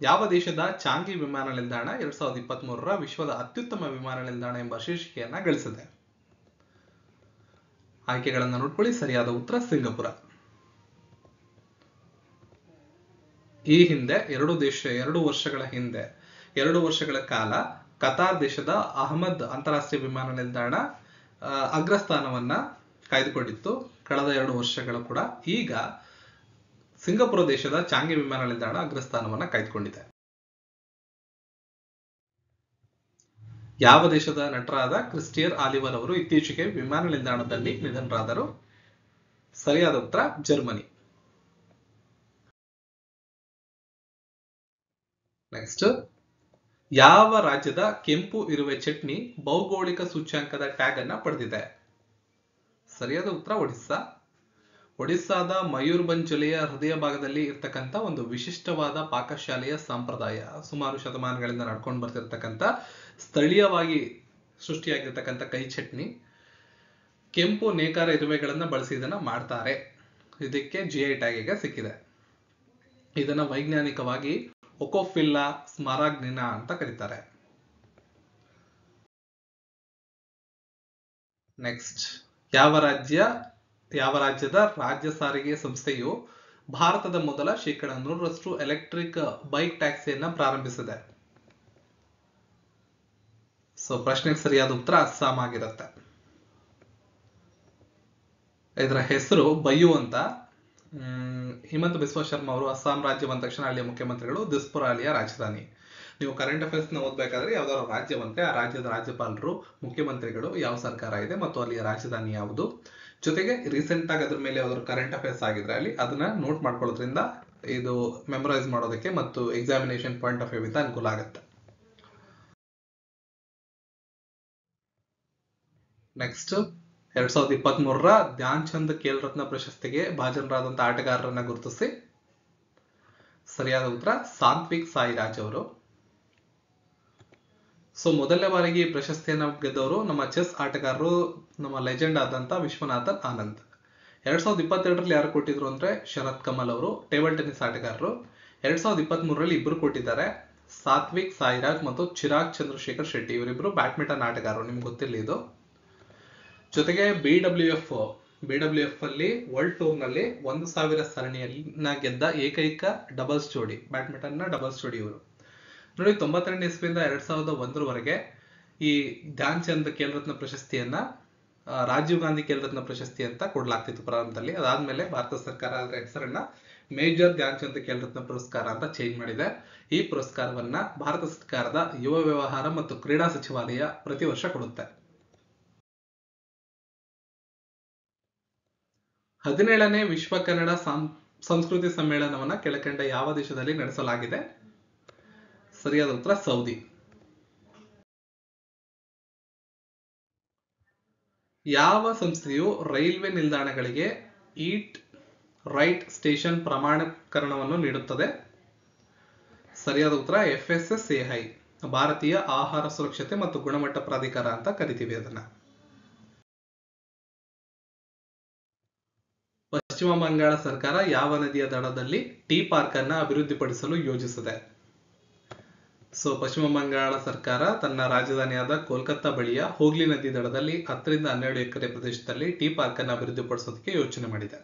ಯಾವ ದೇಶದ ಚಾಂಗಿ ವಿಮಾನ ನಿಲ್ದಾಣ 2023ರ ವಿಶ್ವದ ಅತ್ಯುತ್ತಮ ವಿಮಾನ ನಿಲ್ದಾಣ ಎಂಬ ಶೀರ್ಷಿಕೆಯನ್ನ ಗಳಿಸಿದೆ? ಆಯ್ಕೆಗಳನ್ನ ನೋಡ್ಕೊಳ್ಳಿ. ಸರಿಯಾದ ಉತ್ತರ ಸಿಂಗಪುರ. ಈ ಹಿಂದೆ 2 ವರ್ಷಗಳ ಕಾಲ ಕತಾರ್ ದೇಶದ ಅಹಮದ್ ಅಂತಾರಾಷ್ಟ್ರೀಯ ವಿಮಾನ ನಿಲ್ದಾಣ ಅಗ್ರಸ್ಥಾನವನ್ನ ಕಾಯ್ದುಕೊಂಡಿತ್ತು ಕಳೆದ 2 ವರ್ಷಗಳು ಕೂಡ. ಈಗ ಸಿಂಗಪುರ ದೇಶದ ಚಾಂಗಿ ವಿಮಾನ ನಿಲ್ದಾಣ ಅಗ್ರಸ್ಥಾನವನ್ನ ಕಾಯ್ದುಕೊಂಡಿದೆ. ಯಾವ ದೇಶದ ನಟರಾದ ಕ್ರಿಸ್ಟಿಯರ್ ಆಲಿವರ್ ಅವರು ಇತ್ತೀಚೆಗೆ ವಿಮಾನ ನಿಲ್ದಾಣದಲ್ಲಿ ನಿಧನರಾದರು? ಸರಿಯಾದ ಉತ್ತರ ಜರ್ಮನಿ. ನೆಕ್ಸ್ಟ್, ಯಾವ ರಾಜ್ಯದ ಕೆಂಪು ಇರುವೆ ಚಟ್ನಿ ಭೌಗೋಳಿಕ ಸೂಚ್ಯಂಕದ ಟ್ಯಾಗ್ ಅನ್ನ ಪಡೆದಿದೆ? ಸರಿಯಾದ ಉತ್ತರ ಒಡಿಸ್ಸಾದ ಮಯೂರ್ಭಂಜ್ ಜಿಲ್ಲೆಯ ಹೃದಯ ಭಾಗದಲ್ಲಿ ಇರ್ತಕ್ಕಂಥ ಒಂದು ವಿಶಿಷ್ಟವಾದ ಪಾಕಶಾಲೆಯ ಸಂಪ್ರದಾಯ. ಸುಮಾರು ಶತಮಾನಗಳಿಂದ ನಡ್ಕೊಂಡು ಬರ್ತಿರ್ತಕ್ಕಂಥ ಸ್ಥಳೀಯವಾಗಿ ಸೃಷ್ಟಿಯಾಗಿರ್ತಕ್ಕಂಥ ಕೈ ಚಟ್ನಿ. ಕೆಂಪು ನೇಕಾರ ಇರುವೆಗಳನ್ನ ಬಳಸಿ ಇದನ್ನ ಮಾಡ್ತಾರೆ. ಇದಕ್ಕೆ GI ಟ್ಯಾಗ್ ಈಗ ಸಿಕ್ಕಿದೆ. ಇದನ್ನ ವೈಜ್ಞಾನಿಕವಾಗಿ ಒಕೋಫಿಲ್ಲಾ ಸ್ಮಾರಾಗ್ನಿನಾ ಅಂತ ಕರೀತಾರೆ. ನೆಕ್ಸ್ಟ್, ಯಾವ ರಾಜ್ಯದ ರಾಜ್ಯ ಸಾರಿಗೆ ಸಂಸ್ಥೆಯು ಭಾರತದ ಮೊದಲ 100% ಎಲೆಕ್ಟ್ರಿಕ್ ಬೈಕ್ ಟ್ಯಾಕ್ಸಿಯನ್ನ ಪ್ರಾರಂಭಿಸಿದೆ? ಪ್ರಶ್ನೆಗೆ ಸರಿಯಾದ ಉತ್ತರ ಅಸ್ಸಾಂ ಆಗಿರುತ್ತೆ. ಇದರ ಹೆಸರು ಬಯು ಅಂತ. ಹಿಮಂತ ಬಿಸ್ವಾ ಶರ್ಮಾ ಅವರು ಅಸ್ಸಾಂ ರಾಜ್ಯ ಬಂದ ತಕ್ಷಣ ಅಲ್ಲಿಯ ಮುಖ್ಯಮಂತ್ರಿಗಳು. ದಿಸ್ಪುರ ಅಲ್ಲಿಯ ರಾಜಧಾನಿ. ನೀವು ಕರೆಂಟ್ ಅಫೇರ್ಸ್ ನ ಓದ್ಬೇಕಾದ್ರೆ ಯಾವ್ದಾದ್ರು ರಾಜ್ಯ ಬಂದ್ರೆ ಆ ರಾಜ್ಯದ ರಾಜ್ಯಪಾಲರು, ಮುಖ್ಯಮಂತ್ರಿಗಳು, ಯಾವ ಸರ್ಕಾರ ಇದೆ ಮತ್ತು ಅಲ್ಲಿಯ ರಾಜಧಾನಿ ಯಾವುದು, ಜೊತೆಗೆ ರೀಸೆಂಟ್ ಆಗಿ ಅದ್ರ ಮೇಲೆ ಯಾವ್ದಾದ್ರು ಕರೆಂಟ್ ಅಫೇರ್ಸ್ ಆಗಿದ್ರೆ ಅಲ್ಲಿ ಅದನ್ನ ನೋಟ್ ಮಾಡ್ಕೊಳ್ಳೋದ್ರಿಂದ ಇದು ಮೆಮೊರೈಸ್ ಮಾಡೋದಕ್ಕೆ ಮತ್ತು ಎಕ್ಸಾಮಿನೇಷನ್ ಪಾಯಿಂಟ್ ಆಫ್ ವ್ಯೂ ಇಂದ ಅನುಕೂಲ ಆಗುತ್ತೆ. ನೆಕ್ಸ್ಟ್, 2023ರ ಧ್ಯಾನ್ ಚಂದ್ ಖೇಲ್ ರತ್ನ ಪ್ರಶಸ್ತಿಗೆ ಭಾಜನರಾದಂತಹ ಆಟಗಾರರನ್ನ ಗುರುತಿಸಿ. ಸರಿಯಾದ ಉತ್ತರ ಸಾತ್ವಿಕ್ ಸಾಯಿರಾಜ್ ಅವರು. ಮೊದಲನೇ ಬಾರಿಗೆ ಈ ಪ್ರಶಸ್ತಿಯನ್ನ ಗೆದ್ದವರು ನಮ್ಮ ಚೆಸ್ ಆಟಗಾರರು, ನಮ್ಮ ಲೆಜೆಂಡ್ ಆದಂತ ವಿಶ್ವನಾಥನ್ ಆನಂದ್. 2022ರಲ್ಲಿ ಯಾರು ಕೊಟ್ಟಿದ್ರು ಅಂದ್ರೆ ಶರತ್ ಕಮಲ್ ಅವರು, ಟೇಬಲ್ ಟೆನ್ನಿಸ್ ಆಟಗಾರರು. 2023ರಲ್ಲಿ ಇಬ್ಬರು ಕೊಟ್ಟಿದ್ದಾರೆ, ಸಾತ್ವಿಕ್ ಸಾಯಿರಾಜ್ ಮತ್ತು ಚಿರಾಗ್ ಚಂದ್ರಶೇಖರ್ ಶೆಟ್ಟಿ. ಇವರಿಬ್ರು ಬ್ಯಾಡ್ಮಿಂಟನ್ ಆಟಗಾರರು, ನಿಮ್ಗೆ ಗೊತ್ತಿರಲಿ ಇದು. ಜೊತೆಗೆ BWF ಅಲ್ಲಿ ವರ್ಲ್ಡ್ ಟೂರ್ ನಲ್ಲಿ 1000 ಸರಣಿಯನ್ನ ಗೆದ್ದ ಏಕೈಕ ಡಬಲ್ಸ್ ಜೋಡಿ, ಬ್ಯಾಡ್ಮಿಂಟನ್ ನ ಡಬಲ್ಸ್ ಜೋಡಿ ಇವರು. ನೋಡಿ, 92 ಇಸ್ವಿಯಿಂದ 2001ರವರೆಗೆ ಈ ಧ್ಯಾನ್ ಚಂದ್ ಖೇಲ್ ರತ್ನ ಪ್ರಶಸ್ತಿಯನ್ನ ರಾಜೀವ್ ಗಾಂಧಿ ಖೇಲ್ ರತ್ನ ಪ್ರಶಸ್ತಿ ಅಂತ ಕೊಡ್ಲಾಗ್ತಿತ್ತು ಪ್ರಾರಂಭದಲ್ಲಿ. ಅದಾದ್ಮೇಲೆ ಭಾರತ ಸರ್ಕಾರ ಅದರ ಹೆಸರನ್ನ ಮೇಜರ್ ಧ್ಯಾನ್ ಚಂದ್ ಖೇಲ್ ರತ್ನ ಪುರಸ್ಕಾರ ಅಂತ ಚೇಂಜ್ ಮಾಡಿದೆ. ಈ ಪುರಸ್ಕಾರವನ್ನ ಭಾರತ ಸರ್ಕಾರದ ಯುವ ವ್ಯವಹಾರ ಮತ್ತು ಕ್ರೀಡಾ ಸಚಿವಾಲಯ ಪ್ರತಿ ವರ್ಷ ಕೊಡುತ್ತೆ. 17ನೇ ವಿಶ್ವ ಕನ್ನಡ ಸಂಸ್ಕೃತಿ ಸಮ್ಮೇಳನವನ್ನ ಕೆಳಕಂಡ ಯಾವ ದೇಶದಲ್ಲಿ ನಡೆಸಲಾಗಿದೆ? ಸರಿಯಾದ ಉತ್ತರ ಸೌದಿ. ಯಾವ ಸಂಸ್ಥೆಯು ರೈಲ್ವೆ ನಿಲ್ದಾಣಗಳಿಗೆ ಈಟ್ ರೈಟ್ ಸ್ಟೇಷನ್ ಪ್ರಮಾಣೀಕರಣವನ್ನು ನೀಡುತ್ತದೆ? ಸರಿಯಾದ ಉತ್ತರ FSSAI, ಭಾರತೀಯ ಆಹಾರ ಸುರಕ್ಷತೆ ಮತ್ತು ಗುಣಮಟ್ಟ ಪ್ರಾಧಿಕಾರ ಅಂತ ಕರಿತೀವಿ ಅದನ್ನ. ಪಶ್ಚಿಮ ಬಂಗಾಳ ಸರ್ಕಾರ ಯಾವ ನದಿಯ ದಡದಲ್ಲಿ ಟೀ ಪಾರ್ಕ್ ಅನ್ನ ಅಭಿವೃದ್ಧಿಪಡಿಸಲು ಯೋಜಿಸಿದೆ? ಪಶ್ಚಿಮ ಬಂಗಾಳ ಸರ್ಕಾರ ತನ್ನ ರಾಜಧಾನಿಯಾದ ಕೋಲ್ಕತ್ತಾ ಬಳಿಯ ಹೋಗ್ಲಿ ನದಿ ದಡದಲ್ಲಿ 10 ರಿಂದ 12 ಎಕರೆ ಪ್ರದೇಶದಲ್ಲಿ ಟೀ ಪಾರ್ಕ್ ಅನ್ನು ಅಭಿವೃದ್ಧಿಪಡಿಸೋದಕ್ಕೆ ಯೋಚನೆ ಮಾಡಿದೆ.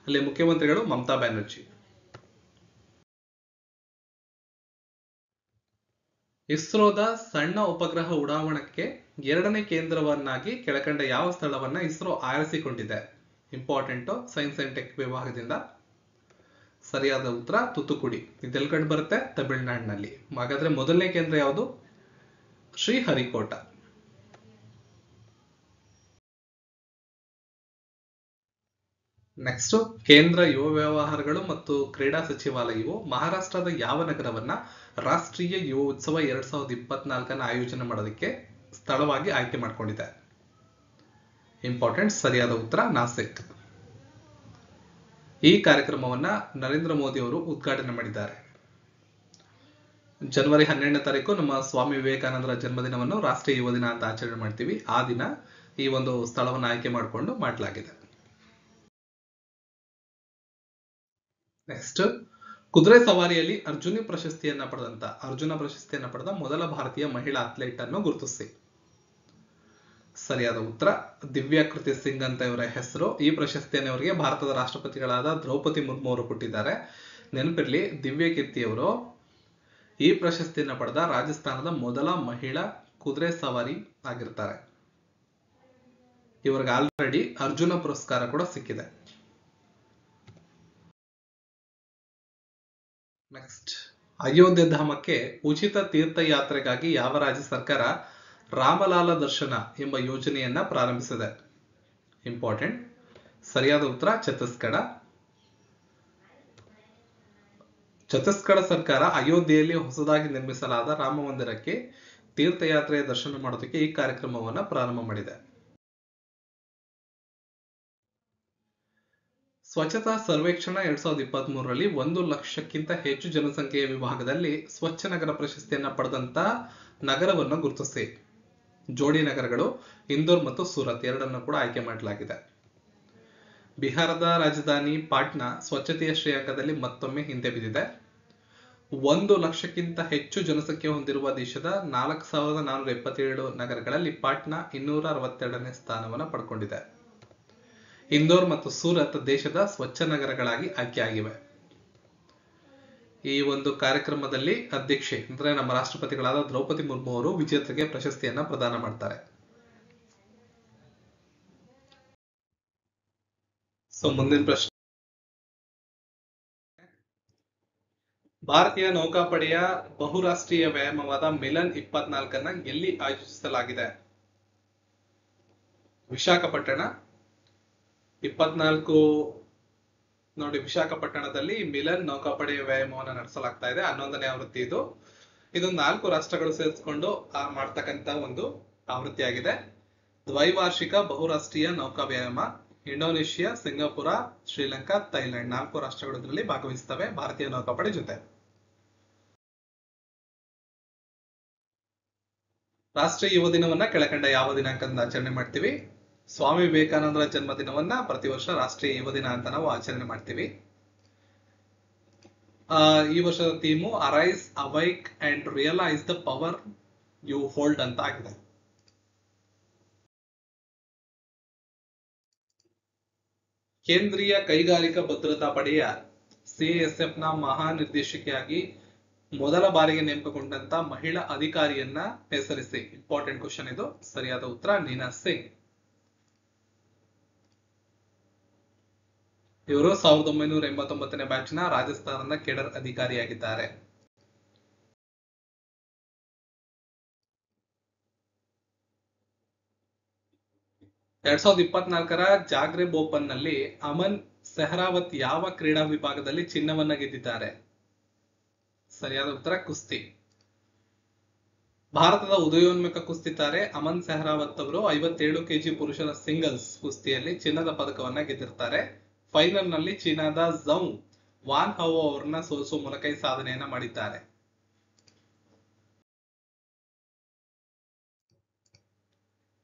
ಅಲ್ಲಿ ಮುಖ್ಯಮಂತ್ರಿಗಳು ಮಮತಾ ಬ್ಯಾನರ್ಜಿ. ಇಸ್ರೋದ ಸಣ್ಣ ಉಪಗ್ರಹ ಉಡಾವಣೆಗೆ 2ನೇ ಕೇಂದ್ರವನ್ನಾಗಿ ಕೆಳಕಂಡ ಯಾವ ಸ್ಥಳವನ್ನ ಇಸ್ರೋ ಆರಿಸಿಕೊಂಡಿದೆ? ಇಂಪಾರ್ಟೆಂಟ್, ಸೈನ್ಸ್ ಅಂಡ್ ಟೆಕ್ ವಿಭಾಗದಿಂದ. ಸರಿಯಾದ ಉತ್ತರ ತುತ್ತುಕುಡಿ. ಇದೆಲ್ಲಿ ಕಂಡು ಬರುತ್ತೆ? ತಮಿಳುನಾಡಿನಲ್ಲಿ. ಹಾಗಾದ್ರೆ ಮೊದಲನೇ ಕೇಂದ್ರ ಯಾವುದು? ಶ್ರೀಹರಿಕೋಟ. ನೆಕ್ಸ್ಟ್, ಕೇಂದ್ರ ಯುವ ವ್ಯವಹಾರಗಳು ಮತ್ತು ಕ್ರೀಡಾ ಸಚಿವಾಲಯವು ಮಹಾರಾಷ್ಟ್ರದ ಯಾವ ನಗರವನ್ನ ರಾಷ್ಟ್ರೀಯ ಯುವ ಉತ್ಸವ 2024 ಆಯೋಜನೆ ಮಾಡೋದಕ್ಕೆ ಸ್ಥಳವಾಗಿ ಆಯ್ಕೆ ಮಾಡಿಕೊಂಡಿದೆ? ಇಂಪಾರ್ಟೆಂಟ್, ಸರಿಯಾದ ಉತ್ತರ ನಾಸಿಕ್. ಈ ಕಾರ್ಯಕ್ರಮವನ್ನ ನರೇಂದ್ರ ಮೋದಿ ಅವರು ಉದ್ಘಾಟನೆ ಮಾಡಿದ್ದಾರೆ. ಜನವರಿ 12ನೇ ತಾರೀಕು ನಮ್ಮ ಸ್ವಾಮಿ ವಿವೇಕಾನಂದರ ಜನ್ಮದಿನವನ್ನು ರಾಷ್ಟ್ರೀಯ ಯುವ ದಿನ ಅಂತ ಆಚರಣೆ ಮಾಡ್ತೀವಿ. ಆ ದಿನ ಈ ಒಂದು ಸ್ಥಳವನ್ನು ಆಯ್ಕೆ ಮಾಡಿಕೊಂಡು ಮಾಡಲಾಗಿದೆ. ನೆಕ್ಸ್ಟ್, ಕುದುರೆ ಸವಾರಿಯಲ್ಲಿ ಅರ್ಜುನ ಪ್ರಶಸ್ತಿಯನ್ನ ಪಡೆದ ಮೊದಲ ಭಾರತೀಯ ಮಹಿಳಾ ಅಥ್ಲೀಟ್ ಅನ್ನು ಗುರುತಿಸಿ. ಸರಿಯಾದ ಉತ್ತರ ದಿವ್ಯಾಕೃತಿ ಸಿಂಗ್ ಅಂತ ಇವರ ಹೆಸರು. ಈ ಪ್ರಶಸ್ತಿಯನ್ನು ಇವರಿಗೆ ಭಾರತದ ರಾಷ್ಟ್ರಪತಿಗಳಾದ ದ್ರೌಪದಿ ಮುರ್ಮು ಅವರು ಕೊಟ್ಟಿದ್ದಾರೆ. ನೆನಪಿರ್ಲಿ, ದಿವ್ಯಕೀರ್ತಿಯವರು ಈ ಪ್ರಶಸ್ತಿಯನ್ನು ಪಡೆದ ರಾಜಸ್ಥಾನದ ಮೊದಲ ಮಹಿಳಾ ಕುದುರೆ ಸವಾರಿ ಆಗಿರ್ತಾರೆ. ಇವರಿಗೆ ಆಲ್ರೆಡಿ ಅರ್ಜುನ ಪುರಸ್ಕಾರ ಕೂಡ ಸಿಕ್ಕಿದೆ. ನೆಕ್ಸ್ಟ್, ಅಯೋಧ್ಯೆ ಧಾಮಕ್ಕೆ ಉಚಿತ ತೀರ್ಥಯಾತ್ರೆಗಾಗಿ ಯಾವ ರಾಜ್ಯ ಸರ್ಕಾರ ರಾಮಲಾಲ ದರ್ಶನ ಎಂಬ ಯೋಜನೆಯನ್ನ ಪ್ರಾರಂಭಿಸಿದೆ? ಇಂಪಾರ್ಟೆಂಟ್. ಸರಿಯಾದ ಉತ್ತರ ಛತ್ತೀಸ್ಗಢ ಸರ್ಕಾರ ಅಯೋಧ್ಯೆಯಲ್ಲಿ ಹೊಸದಾಗಿ ನಿರ್ಮಿಸಲಾದ ರಾಮ ಮಂದಿರಕ್ಕೆ ತೀರ್ಥಯಾತ್ರೆಯ ದರ್ಶನ ಮಾಡೋದಕ್ಕೆ ಈ ಕಾರ್ಯಕ್ರಮವನ್ನ ಪ್ರಾರಂಭ ಮಾಡಿದೆ. ಸ್ವಚ್ಛತಾ ಸರ್ವೇಕ್ಷಣಾ 2023ರಲ್ಲಿ 1 ಲಕ್ಷಕ್ಕಿಂತ ಹೆಚ್ಚು ಜನಸಂಖ್ಯೆಯ ವಿಭಾಗದಲ್ಲಿ ಸ್ವಚ್ಛ ನಗರ ಪ್ರಶಸ್ತಿಯನ್ನ ಪಡೆದಂತ ನಗರವನ್ನು ಗುರುತಿಸಿ. ಜೋಡಿ ನಗರಗಳು ಇಂದೋರ್ ಮತ್ತು ಸೂರತ್ ಎರಡನ್ನು ಕೂಡ ಆಯ್ಕೆ ಮಾಡಲಾಗಿದೆ. ಬಿಹಾರದ ರಾಜಧಾನಿ ಪಾಟ್ನಾ ಸ್ವಚ್ಛತೆಯ ಶ್ರೇಯಾಂಕದಲ್ಲಿ ಮತ್ತೊಮ್ಮೆ ಹಿಂದೆ ಬಿದ್ದಿದೆ. 1 ಲಕ್ಷಕ್ಕಿಂತ ಹೆಚ್ಚು ಜನಸಂಖ್ಯೆ ಹೊಂದಿರುವ ದೇಶದ 4477 ನಗರಗಳಲ್ಲಿ ಪಾಟ್ನಾ 262ನೇ ಸ್ಥಾನವನ್ನು ಪಡ್ಕೊಂಡಿದೆ. ಇಂದೋರ್ ಮತ್ತು ಸೂರತ್ ದೇಶದ ಸ್ವಚ್ಛ ನಗರಗಳಾಗಿ ಆಯ್ಕೆಯಾಗಿವೆ. ಈ ಒಂದು ಕಾರ್ಯಕ್ರಮದಲ್ಲಿ ಅಧ್ಯಕ್ಷೆ ಅಂದ್ರೆ ನಮ್ಮ ರಾಷ್ಟ್ರಪತಿಗಳಾದ ದ್ರೌಪದಿ ಮುರ್ಮು ಅವರು ವಿಜೇತರಿಗೆ ಪ್ರಶಸ್ತಿಯನ್ನ ಪ್ರದಾನ ಮಾಡ್ತಾರೆ. ಮುಂದಿನ ಪ್ರಶ್ನೆ, ಭಾರತೀಯ ನೌಕಾಪಡೆಯ ಬಹುರಾಷ್ಟ್ರೀಯ ವ್ಯಾಯಾಮವಾದ ಮಿಲನ್ 24 ಎಲ್ಲಿ ಆಯೋಜಿಸಲಾಗಿದೆ? ವಿಶಾಖಪಟ್ಟಣ. 24 ನೋಡಿ, ವಿಶಾಖಪಟ್ಟಣದಲ್ಲಿ ಮಿಲನ್ ನೌಕಾಪಡೆಯ ವ್ಯಾಯಾಮವನ್ನು ನಡೆಸಲಾಗ್ತಾ ಇದೆ. 11ನೇ ಆವೃತ್ತಿ ಇದು 4 ರಾಷ್ಟ್ರಗಳು ಸೇರಿಸಿಕೊಂಡು ಮಾಡ್ತಕ್ಕಂತ ಒಂದು ಆವೃತ್ತಿಯಾಗಿದೆ. ದ್ವೈವಾರ್ಷಿಕ ಬಹುರಾಷ್ಟ್ರೀಯ ನೌಕಾ ವ್ಯಾಯಾಮ ಇಂಡೋನೇಷಿಯಾ, ಸಿಂಗಾಪುರ, ಶ್ರೀಲಂಕಾ, ಥೈಲ್ಯಾಂಡ್ 4 ರಾಷ್ಟ್ರಗಳು ಇದರಲ್ಲಿ ಭಾಗವಹಿಸುತ್ತವೆ ಭಾರತೀಯ ನೌಕಾಪಡೆ ಜೊತೆ. ರಾಷ್ಟ್ರೀಯ ಯುವ ದಿನವನ್ನ ಕೆಳಕಂಡ ಯಾವ ದಿನಾಂಕದಿಂದ ಆಚರಣೆ ಮಾಡ್ತೀವಿ? ಸ್ವಾಮಿ ವಿವೇಕಾನಂದರ ಜನ್ಮದಿನವನ್ನ ಪ್ರತಿ ವರ್ಷ ರಾಷ್ಟ್ರೀಯ ಯುವ ದಿನ ಅಂತ ನಾವು ಆಚರಣೆ ಮಾಡ್ತೀವಿ. ಈ ವರ್ಷದ theme arise, awake and realise the power you hold ಅಂತ ಆಗಿದೆ. ಕೇಂದ್ರೀಯ ಕೈಗಾರಿಕಾ ಭದ್ರತಾ ಪಡೆಯ CISF ನ ಮಹಾನಿರ್ದೇಶಕಿಯಾಗಿ ಮೊದಲ ಬಾರಿಗೆ ನೇಮಕಗೊಂಡಂತ ಮಹಿಳಾ ಅಧಿಕಾರಿಯನ್ನ ಹೆಸರಿಸಿ. ಇಂಪಾರ್ಟೆಂಟ್ ಕ್ವಶನ್ ಇದು. ಸರಿಯಾದ ಉತ್ತರ ನೀನಾ ಸಿಂಗ್. ಇವರು 1989ನೇ ಬ್ಯಾಚ್ನ ರಾಜಸ್ಥಾನದ ಕೇಡರ್ ಅಧಿಕಾರಿಯಾಗಿದ್ದಾರೆ. ಎರಡ್ 2024ರ ಜಾಗ್ರೆಬ್ ಓಪನ್ ನಲ್ಲಿ ಅಮನ್ ಸೆಹ್ರಾವತ್ ಯಾವ ಕ್ರೀಡಾ ವಿಭಾಗದಲ್ಲಿ ಚಿನ್ನವನ್ನ ಗೆದ್ದಿದ್ದಾರೆ? ಸರಿಯಾದ ಉತ್ತರ ಕುಸ್ತಿ. ಭಾರತದ ಉದಯೋನ್ಮುಖ ಕುಸ್ತಿ ತಾರೆ ಅಮನ್ ಸೆಹ್ರಾವತ್ ಅವರು 57 kg ಪುರುಷರ ಸಿಂಗಲ್ಸ್ ಕುಸ್ತಿಯಲ್ಲಿ ಚಿನ್ನದ ಪದಕವನ್ನ ಗೆದ್ದಿರ್ತಾರೆ. ಫೈನಲ್ ನಲ್ಲಿ ಚೀನಾದ ಝೌ ವಾನ್ ಹೌ ಅವರನ್ನ ಸೋಲಿಸುವ ಮೂಲಕ ಈ ಸಾಧನೆಯನ್ನ ಮಾಡಿದ್ದಾರೆ.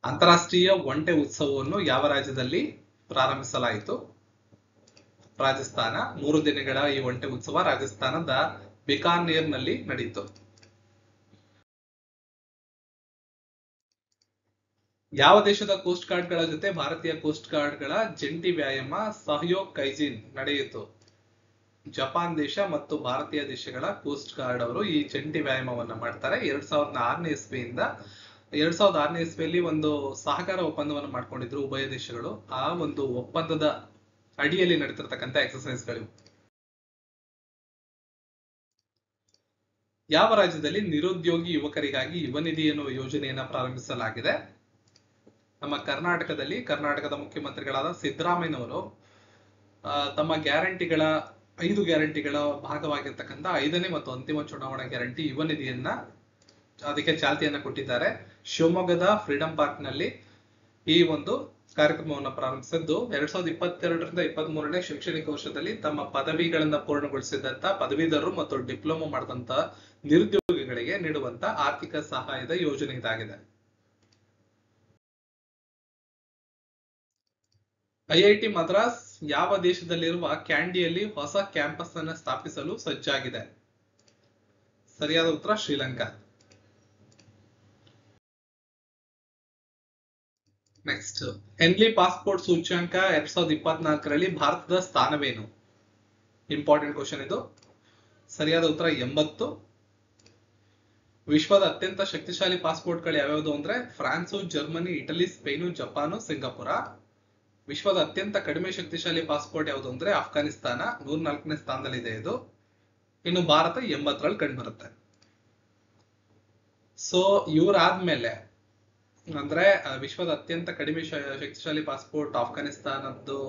ಅಂತಾರಾಷ್ಟ್ರೀಯ ಒಂಟೆ ಉತ್ಸವವನ್ನು ಯಾವ ರಾಜ್ಯದಲ್ಲಿ ಪ್ರಾರಂಭಿಸಲಾಯಿತು? ರಾಜಸ್ಥಾನ. 3 ದಿನಗಳ ಈ ಒಂಟೆ ಉತ್ಸವ ರಾಜಸ್ಥಾನದ ಬಿಕಾನೇರ್ ನಲ್ಲಿ ನಡೆಯಿತು. ಯಾವ ದೇಶದ ಕೋಸ್ಟ್ ಗಾರ್ಡ್ ಗಳ ಜೊತೆ ಭಾರತೀಯ ಕೋಸ್ಟ್ ಗಾರ್ಡ್ ಗಳ ಜಂಟಿ ವ್ಯಾಯಾಮ ಸಹಯೋಗ್ ಕೈಜಿನ್ ನಡೆಯಿತು? ಜಪಾನ್ ದೇಶ ಮತ್ತು ಭಾರತೀಯ ದೇಶಗಳ ಕೋಸ್ಟ್ ಗಾರ್ಡ್ ಅವರು ಈ ಜಂಟಿ ವ್ಯಾಯಾಮವನ್ನ ಮಾಡ್ತಾರೆ. 2006ನೇ ಇಸ್ವಿಯಿಂದ 2006ನೇ ಇಸ್ವಿಯಲ್ಲಿ ಒಂದು ಸಹಕಾರ ಒಪ್ಪಂದವನ್ನು ಮಾಡ್ಕೊಂಡಿದ್ರು ಉಭಯ ದೇಶಗಳು. ಆ ಒಂದು ಒಪ್ಪಂದದ ಅಡಿಯಲ್ಲಿ ನಡೀತಿರ್ತಕ್ಕಂಥ ಎಕ್ಸರ್ಸೈಸ್ಗಳು. ಯಾವ ರಾಜ್ಯದಲ್ಲಿ ನಿರುದ್ಯೋಗಿ ಯುವಕರಿಗಾಗಿ ಯುವ ನಿಧಿ ಎನ್ನುವ ಯೋಜನೆಯನ್ನ ಪ್ರಾರಂಭಿಸಲಾಗಿದೆ? ನಮ್ಮ ಕರ್ನಾಟಕದ ಮುಖ್ಯಮಂತ್ರಿಗಳಾದ ಸಿದ್ದರಾಮಯ್ಯನವರು ತಮ್ಮ ಗ್ಯಾರಂಟಿಗಳ 5 ಗ್ಯಾರಂಟಿಗಳ ಭಾಗವಾಗಿರ್ತಕ್ಕಂಥ 5ನೇ ಮತ್ತು ಅಂತಿಮ ಚುನಾವಣಾ ಗ್ಯಾರಂಟಿ ಯುವ ನಿಧಿಯನ್ನ ಅದಕ್ಕೆ ಚಾಲ್ತಿಯನ್ನ ಕೊಟ್ಟಿದ್ದಾರೆ. ಶಿವಮೊಗ್ಗದ ಫ್ರೀಡಂ ಪಾರ್ಕ್ ನಲ್ಲಿ ಈ ಒಂದು ಕಾರ್ಯಕ್ರಮವನ್ನು ಪ್ರಾರಂಭಿಸಿದ್ದು 2022ರಿಂದ 23ನೇ ಶೈಕ್ಷಣಿಕ ವರ್ಷದಲ್ಲಿ ತಮ್ಮ ಪದವಿಗಳನ್ನ ಪೂರ್ಣಗೊಳಿಸಿದಂತ ಪದವೀಧರರು ಮತ್ತು ಡಿಪ್ಲೊಮಾ ಮಾಡಿದಂತ ನಿರುದ್ಯೋಗಿ ದೇಶಗಳಿಗೆ ನೀಡುವಂತ ಆರ್ಥಿಕ ಸಹಾಯದ ಯೋಜನೆ ಇದಾಗಿದೆ. ಐಐಟಿ ಮದ್ರಾಸ್ ಯಾವ ದೇಶದಲ್ಲಿರುವ ಕ್ಯಾಂಡಿಯಲ್ಲಿ ಹೊಸ ಕ್ಯಾಂಪಸ್ ಅನ್ನು ಸ್ಥಾಪಿಸಲು ಸಜ್ಜಾಗಿದೆ? ಸರಿಯಾದ ಉತ್ತರ ಶ್ರೀಲಂಕಾ. ನೆಕ್ಸ್ಟ್, ಹೆನ್ಲಿ ಪಾಸ್ಪೋರ್ಟ್ ಸೂಚ್ಯಂಕ 2024ರಲ್ಲಿ ಭಾರತದ ಸ್ಥಾನವೇನು? ಇಂಪಾರ್ಟೆಂಟ್ ಕ್ವಶನ್ ಇದು. ಸರಿಯಾದ ಉತ್ತರ 80. ವಿಶ್ವದ ಅತ್ಯಂತ ಶಕ್ತಿಶಾಲಿ ಪಾಸ್ಪೋರ್ಟ್ಗಳು ಯಾವ್ಯಾವುದು ಅಂದ್ರೆ prawns, Germany, Italy, Spain, Japan, Singapore. ವಿಶ್ವದ ಅತ್ಯಂತ ಕಡಿಮೆ ಶಕ್ತಿಶಾಲಿ ಪಾಸ್ಪೋರ್ಟ್ ಯಾವುದು ಅಂದ್ರೆ ಅಫ್ಘಾನಿಸ್ತಾನ, 104ನೇ ಸ್ಥಾನದಲ್ಲಿದೆ ಇದು. ಇನ್ನು ಭಾರತ 80ರಲ್ಲಿ ಕಂಡುಬರುತ್ತೆ. ಸೊ ಇವರಾದ್ಮೇಲೆ ಅಂದ್ರೆ ವಿಶ್ವದ ಅತ್ಯಂತ ಕಡಿಮೆ ಶಕ್ತಿಶಾಲಿ ಪಾಸ್ಪೋರ್ಟ್ ಅಫ್ಘಾನಿಸ್ತಾನದ್ದು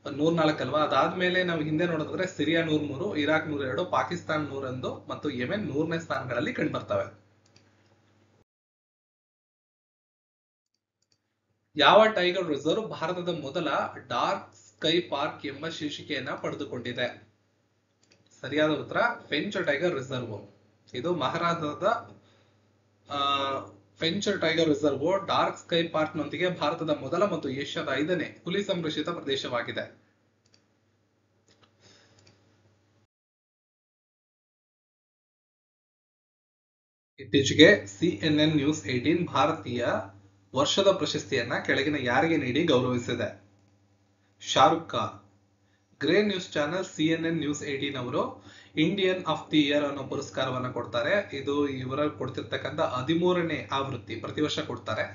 104 ಅಲ್ವಾ. ಅದಾದ್ಮೇಲೆ ನಾವು ಹಿಂದೆ ನೋಡಿದ್ರೆ ಸಿರಿಯಾ 103, ಇರಾಕ್ 102, ಪಾಕಿಸ್ತಾನ 101 ಮತ್ತು ಯೆಮೆನ್ 100ನೇ ಸ್ಥಾನಗಳಲ್ಲಿ ಕಂಡು ಬರ್ತವೆ. ಯಾವ ಟೈಗರ್ ರಿಸರ್ವ್ ಭಾರತದ ಮೊದಲ ಡಾರ್ಕ್ ಸ್ಕೈ ಪಾರ್ಕ್ ಎಂಬ ಶೀರ್ಷಿಕೆಯನ್ನ ಪಡೆದುಕೊಂಡಿದೆ? ಸರಿಯಾದ ಉತ್ತರ ಫೆಂಚ್ ಟೈಗರ್ ರಿಸರ್ವ್. ಇದು ಮಹಾರಾಷ್ಟ್ರದ Pench tiger reserve dark sky park ನೊಂದಿಗೆ ಭಾರತದ ಮೊದಲ ಮತ್ತು ಏಷ್ಯಾದ 5ನೇ ಹುಲಿ ಸಂರಕ್ಷಿತ ಪ್ರದೇಶವಾಗಿದೆ. ಇತ್ತೀಚೆಗೆ CNN ನ್ಯೂಸ್ 18 ಭಾರತೀಯ ವರ್ಷದ ಪ್ರಶಸ್ತಿಯನ್ನ ಕೆಳಗಿನ ಯಾರಿಗೆ ನೀಡಿ ಗೌರವಿಸಿದೆ? Shahrukh Khan. Grey news channel CNN news 18 ಅವರು ಇಂಡಿಯನ್ ಆಫ್ ದಿ ಇಯರ್ ಅನ್ನೋ ಪುರಸ್ಕಾರವನ್ನ ಕೊಡ್ತಾರೆ. ಇದು ಇವರ ಕೊಡ್ತಿರ್ತಕ್ಕಂಥ 13ನೇ ಆವೃತ್ತಿ, ಪ್ರತಿ ವರ್ಷ ಕೊಡ್ತಾರೆ.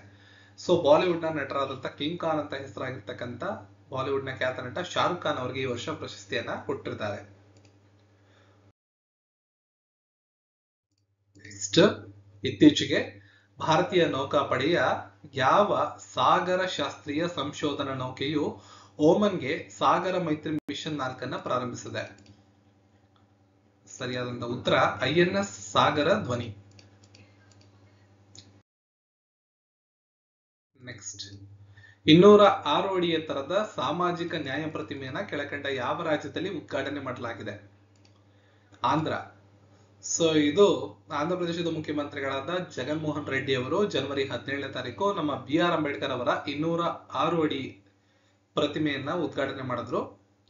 ಸೊ ಬಾಲಿವುಡ್ ನ ನಟರಾದಂತ ಕಿಂಗ್ ಖಾನ್ ಅಂತ ಹೆಸರಾಗಿರ್ತಕ್ಕಂಥ ಬಾಲಿವುಡ್ ನ ಖ್ಯಾತ ನಟ ಶಾರುಖ್ ಖಾನ್ ಅವರಿಗೆ ಈ ವರ್ಷ ಪ್ರಶಸ್ತಿಯನ್ನ ಕೊಟ್ಟಿರ್ತಾರೆ. ನೆಕ್ಸ್ಟ್, ಇತ್ತೀಚೆಗೆ ಭಾರತೀಯ ನೌಕಾಪಡೆಯ ಯಾವ ಸಾಗರ ಶಾಸ್ತ್ರೀಯ ಸಂಶೋಧನಾ ನೌಕೆಯು ಓಮನ್ಗೆ ಸಾಗರ ಮೈತ್ರಿ ಮಿಷನ್ 4 ಪ್ರಾರಂಭಿಸಿದೆ? ಸರಿಯಾದಂತ ಉತ್ತರ INS ಸಾಗರ ಧ್ವನಿ. ನೆಕ್ಸ್ಟ್, 206 ಅಡಿ ಎತ್ತರದ ಸಾಮಾಜಿಕ ನ್ಯಾಯ ಪ್ರತಿಮೆಯನ್ನ ಕೆಳಕಂಡ ಯಾವ ರಾಜ್ಯದಲ್ಲಿ ಉದ್ಘಾಟನೆ ಮಾಡಲಾಗಿದೆ? ಆಂಧ್ರ. ಸೊ ಇದು ಆಂಧ್ರ ಪ್ರದೇಶದ ಮುಖ್ಯಮಂತ್ರಿಗಳಾದ ಜಗನ್ ಮೋಹನ್ ರೆಡ್ಡಿ ಅವರು ಜನವರಿ 17ನೇ ತಾರೀಕು ನಮ್ಮ BR ಅಂಬೇಡ್ಕರ್ ಅವರ 206 ಅಡಿ ಪ್ರತಿಮೆಯನ್ನ ಉದ್ಘಾಟನೆ ಮಾಡಿದ್ರು.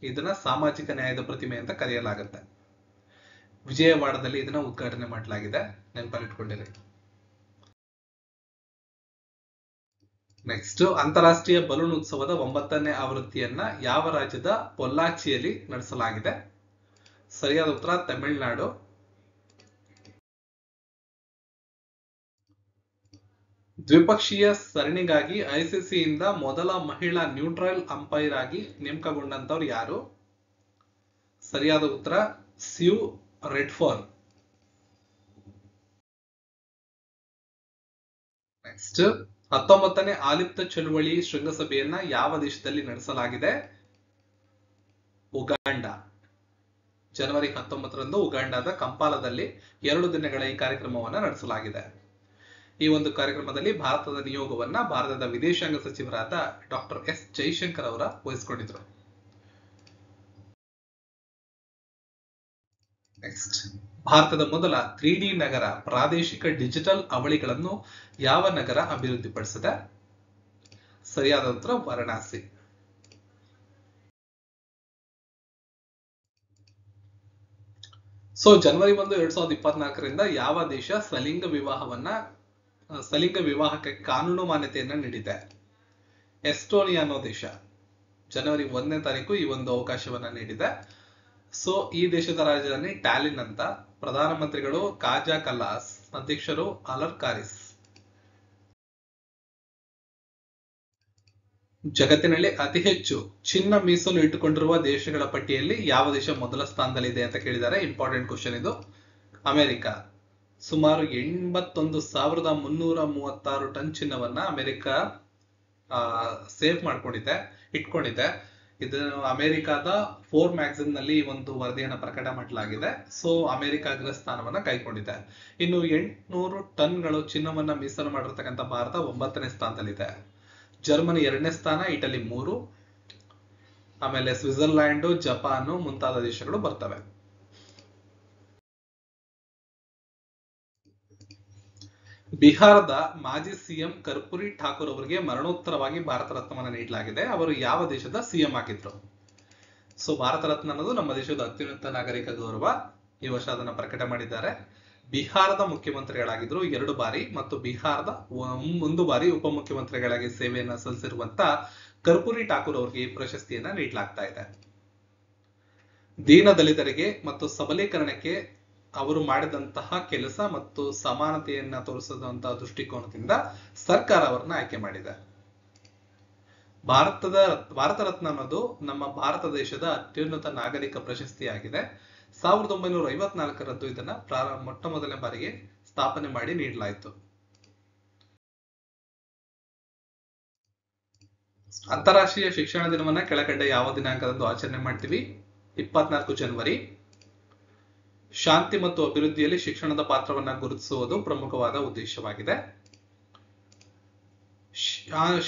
ಇದನ್ನ ಸಾಮಾಜಿಕ ನ್ಯಾಯದ ಪ್ರತಿಮೆ ಅಂತ ಕರೆಯಲಾಗುತ್ತೆ. ವಿಜಯವಾಡದಲ್ಲಿ ಇದನ್ನ ಉದ್ಘಾಟನೆ ಮಾಡಲಾಗಿದೆ, ನೆನಪಲ್ಲಿಟ್ಕೊಂಡಿರಿ. ನೆಕ್ಸ್ಟ್, ಅಂತಾರಾಷ್ಟ್ರೀಯ ಬಲೂನ್ ಉತ್ಸವದ 9ನೇ ಆವೃತ್ತಿಯನ್ನ ಯಾವ ರಾಜ್ಯದ ಪೊಲ್ಲಾಚಿಯಲ್ಲಿ ನಡೆಸಲಾಗಿದೆ? ಸರಿಯಾದ ಉತ್ತರ ತಮಿಳುನಾಡು. ದ್ವಿಪಕ್ಷೀಯ ಸರಣಿಗಾಗಿ ICC ಇಂದ ಮೊದಲ ಮಹಿಳಾ ನ್ಯೂಟ್ರಲ್ ಅಂಪೈರ್ ಆಗಿ ನೇಮಕಗೊಂಡಂತವ್ರು ಯಾರು? ಸರಿಯಾದ ಉತ್ತರ ಸ್ಯೂ ರೆಡ್ಫರ್ನ್. ನೆಕ್ಸ್ಟ್, 19ನೇ ಆಲಿಪ್ತ ಚಳುವಳಿ ಶೃಂಗಸಭೆಯನ್ನ ಯಾವ ದೇಶದಲ್ಲಿ ನಡೆಸಲಾಗಿದೆ? ಉಗಾಂಡ. ಜನವರಿ 19ರಂದು ಉಗಾಂಡಾದ ಕಂಪಾಲದಲ್ಲಿ 2 ದಿನಗಳ ಈ ಕಾರ್ಯಕ್ರಮವನ್ನ ನಡೆಸಲಾಗಿದೆ. ಈ ಒಂದು ಕಾರ್ಯಕ್ರಮದಲ್ಲಿ ಭಾರತದ ನಿಯೋಗವನ್ನ ಭಾರತದ ವಿದೇಶಾಂಗ ಸಚಿವರಾದ ಡಾಕ್ಟರ್ S ಜೈಶಂಕರ್ ಅವರ ವಹಿಸಿಕೊಂಡಿದ್ರು. ನೆಕ್ಸ್ಟ್, ಭಾರತದ ಮೊದಲ 3D ನಗರ ಪ್ರಾದೇಶಿಕ ಡಿಜಿಟಲ್ ಅವಳಿಗಳನ್ನು ಯಾವ ನಗರ ಅಭಿವೃದ್ಧಿಪಡಿಸಿದೆ? ಸರಿಯಾದ ಉತ್ತರ ವಾರಣಾಸಿ. ಸೊ ಜನವರಿ 1, 2024ರಿಂದ ಯಾವ ದೇಶ ಸಲಿಂಗ ವಿವಾಹಕ್ಕೆ ಕಾನೂನು ಮಾನ್ಯತೆಯನ್ನ ನೀಡಿದೆ? ಎಸ್ಟೋನಿಯಾ ಅನ್ನೋ ದೇಶ ಜನವರಿ 1ನೇ ತಾರೀಕು ಈ ಒಂದು ಅವಕಾಶವನ್ನ ನೀಡಿದೆ. ಸೊ ಈ ದೇಶದ ರಾಜಧಾನಿ ಟ್ಯಾಲಿನ್ ಅಂತ. ಪ್ರಧಾನಮಂತ್ರಿಗಳು ಕಾಜಾ ಕಲ್ಲಾಸ್, ಅಧ್ಯಕ್ಷರು ಅಲರ್ ಕಾರಿಸ್. ಜಗತ್ತಿನಲ್ಲಿ ಅತಿ ಹೆಚ್ಚು ಚಿನ್ನ ಮೀಸಲು ಇಟ್ಟುಕೊಂಡಿರುವ ದೇಶಗಳ ಪಟ್ಟಿಯಲ್ಲಿ ಯಾವ ದೇಶ ಮೊದಲ ಸ್ಥಾನದಲ್ಲಿದೆ ಅಂತ ಕೇಳಿದ್ದಾರೆ. ಇಂಪಾರ್ಟೆಂಟ್ ಕ್ವಶನ್ ಇದು. ಅಮೆರಿಕ. ಸುಮಾರು 81,336 ಟನ್ ಚಿನ್ನವನ್ನ ಅಮೆರಿಕ ಸೇವ್ ಇಟ್ಕೊಂಡಿದೆ. ಇದನ್ನು ಅಮೆರಿಕದ 4 ಮ್ಯಾಗಝಿನ್ ನಲ್ಲಿ ಒಂದು ವರದಿಯನ್ನ ಪ್ರಕಟ ಮಾಡಲಾಗಿದೆ. ಸೊ ಅಮೆರಿಕ ಅಗ್ರ ಸ್ಥಾನವನ್ನ ಕೈಗೊಂಡಿದೆ. ಇನ್ನು 800 ಟನ್ಗಳು ಚಿನ್ನವನ್ನ ಮೀಸಲು ಮಾಡಿರ್ತಕ್ಕಂಥ ಭಾರತ 9ನೇ ಸ್ಥಾನದಲ್ಲಿದೆ. ಜರ್ಮನಿ 2ನೇ ಸ್ಥಾನ, ಇಟಲಿ 3, ಆಮೇಲೆ ಸ್ವಿಟ್ಜರ್ಲ್ಯಾಂಡ್, ಜಪಾನ್ ಮುಂತಾದ ದೇಶಗಳು ಬರ್ತವೆ. ಬಿಹಾರದ ಮಾಜಿ ಸಿಎಂ ಕರ್ಪೂರಿ ಠಾಕೂರ್ ಅವರಿಗೆ ಮರಣೋತ್ತರವಾಗಿ ಭಾರತ ರತ್ನವನ್ನು ನೀಡಲಾಗಿದೆ. ಅವರು ಯಾವ ದೇಶದ ಸಿಎಂ ಆಗಿದ್ರು? ಸೊ ಭಾರತ ರತ್ನ ಅನ್ನೋದು ನಮ್ಮ ದೇಶದ ಅತ್ಯುನ್ನತ ನಾಗರಿಕ ಗೌರವ. ಈ ವರ್ಷ ಅದನ್ನ ಪ್ರಕಟ ಮಾಡಿದ್ದಾರೆ. ಬಿಹಾರದ ಮುಖ್ಯಮಂತ್ರಿಗಳಾಗಿದ್ರು 2 ಬಾರಿ ಮತ್ತು ಬಿಹಾರದ 1 ಬಾರಿ ಉಪಮುಖ್ಯಮಂತ್ರಿಗಳಾಗಿ ಸೇವೆಯನ್ನ ಸಲ್ಲಿಸಿರುವಂತ ಕರ್ಪೂರಿ ಠಾಕೂರ್ ಅವರಿಗೆ ಈ ಪ್ರಶಸ್ತಿಯನ್ನ ನೀಡಲಾಗ್ತಾ ಇದೆ. ದೀನ ದಲಿತರಿಗೆ ಮತ್ತು ಸಬಲೀಕರಣಕ್ಕೆ ಅವರು ಮಾಡಿದಂತಹ ಕೆಲಸ ಮತ್ತು ಸಮಾನತೆಯನ್ನ ತೋರಿಸಿದಂತಹ ದೃಷ್ಟಿಕೋನದಿಂದ ಸರ್ಕಾರ ಅವರನ್ನ ಆಯ್ಕೆ ಮಾಡಿದೆ. ಭಾರತ ರತ್ನ ಅನ್ನೋದು ನಮ್ಮ ಭಾರತ ದೇಶದ ಅತ್ಯುನ್ನತ ನಾಗರಿಕ ಪ್ರಶಸ್ತಿಯಾಗಿದೆ. 1954 ಇದನ್ನ ಮೊಟ್ಟ ಮೊದಲನೇ ಬಾರಿಗೆ ಸ್ಥಾಪನೆ ಮಾಡಿ ನೀಡಲಾಯಿತು. ಅಂತಾರಾಷ್ಟ್ರೀಯ ಶಿಕ್ಷಣ ದಿನವನ್ನ ಕೆಳಕಂಡ ಯಾವ ದಿನಾಂಕದಂದು ಆಚರಣೆ ಮಾಡ್ತೀವಿ? 24 ಜನವರಿ. ಶಾಂತಿ ಮತ್ತು ಅಭಿವೃದ್ಧಿಯಲ್ಲಿ ಶಿಕ್ಷಣದ ಪಾತ್ರವನ್ನ ಗುರುತಿಸುವುದು ಪ್ರಮುಖವಾದ ಉದ್ದೇಶವಾಗಿದೆ.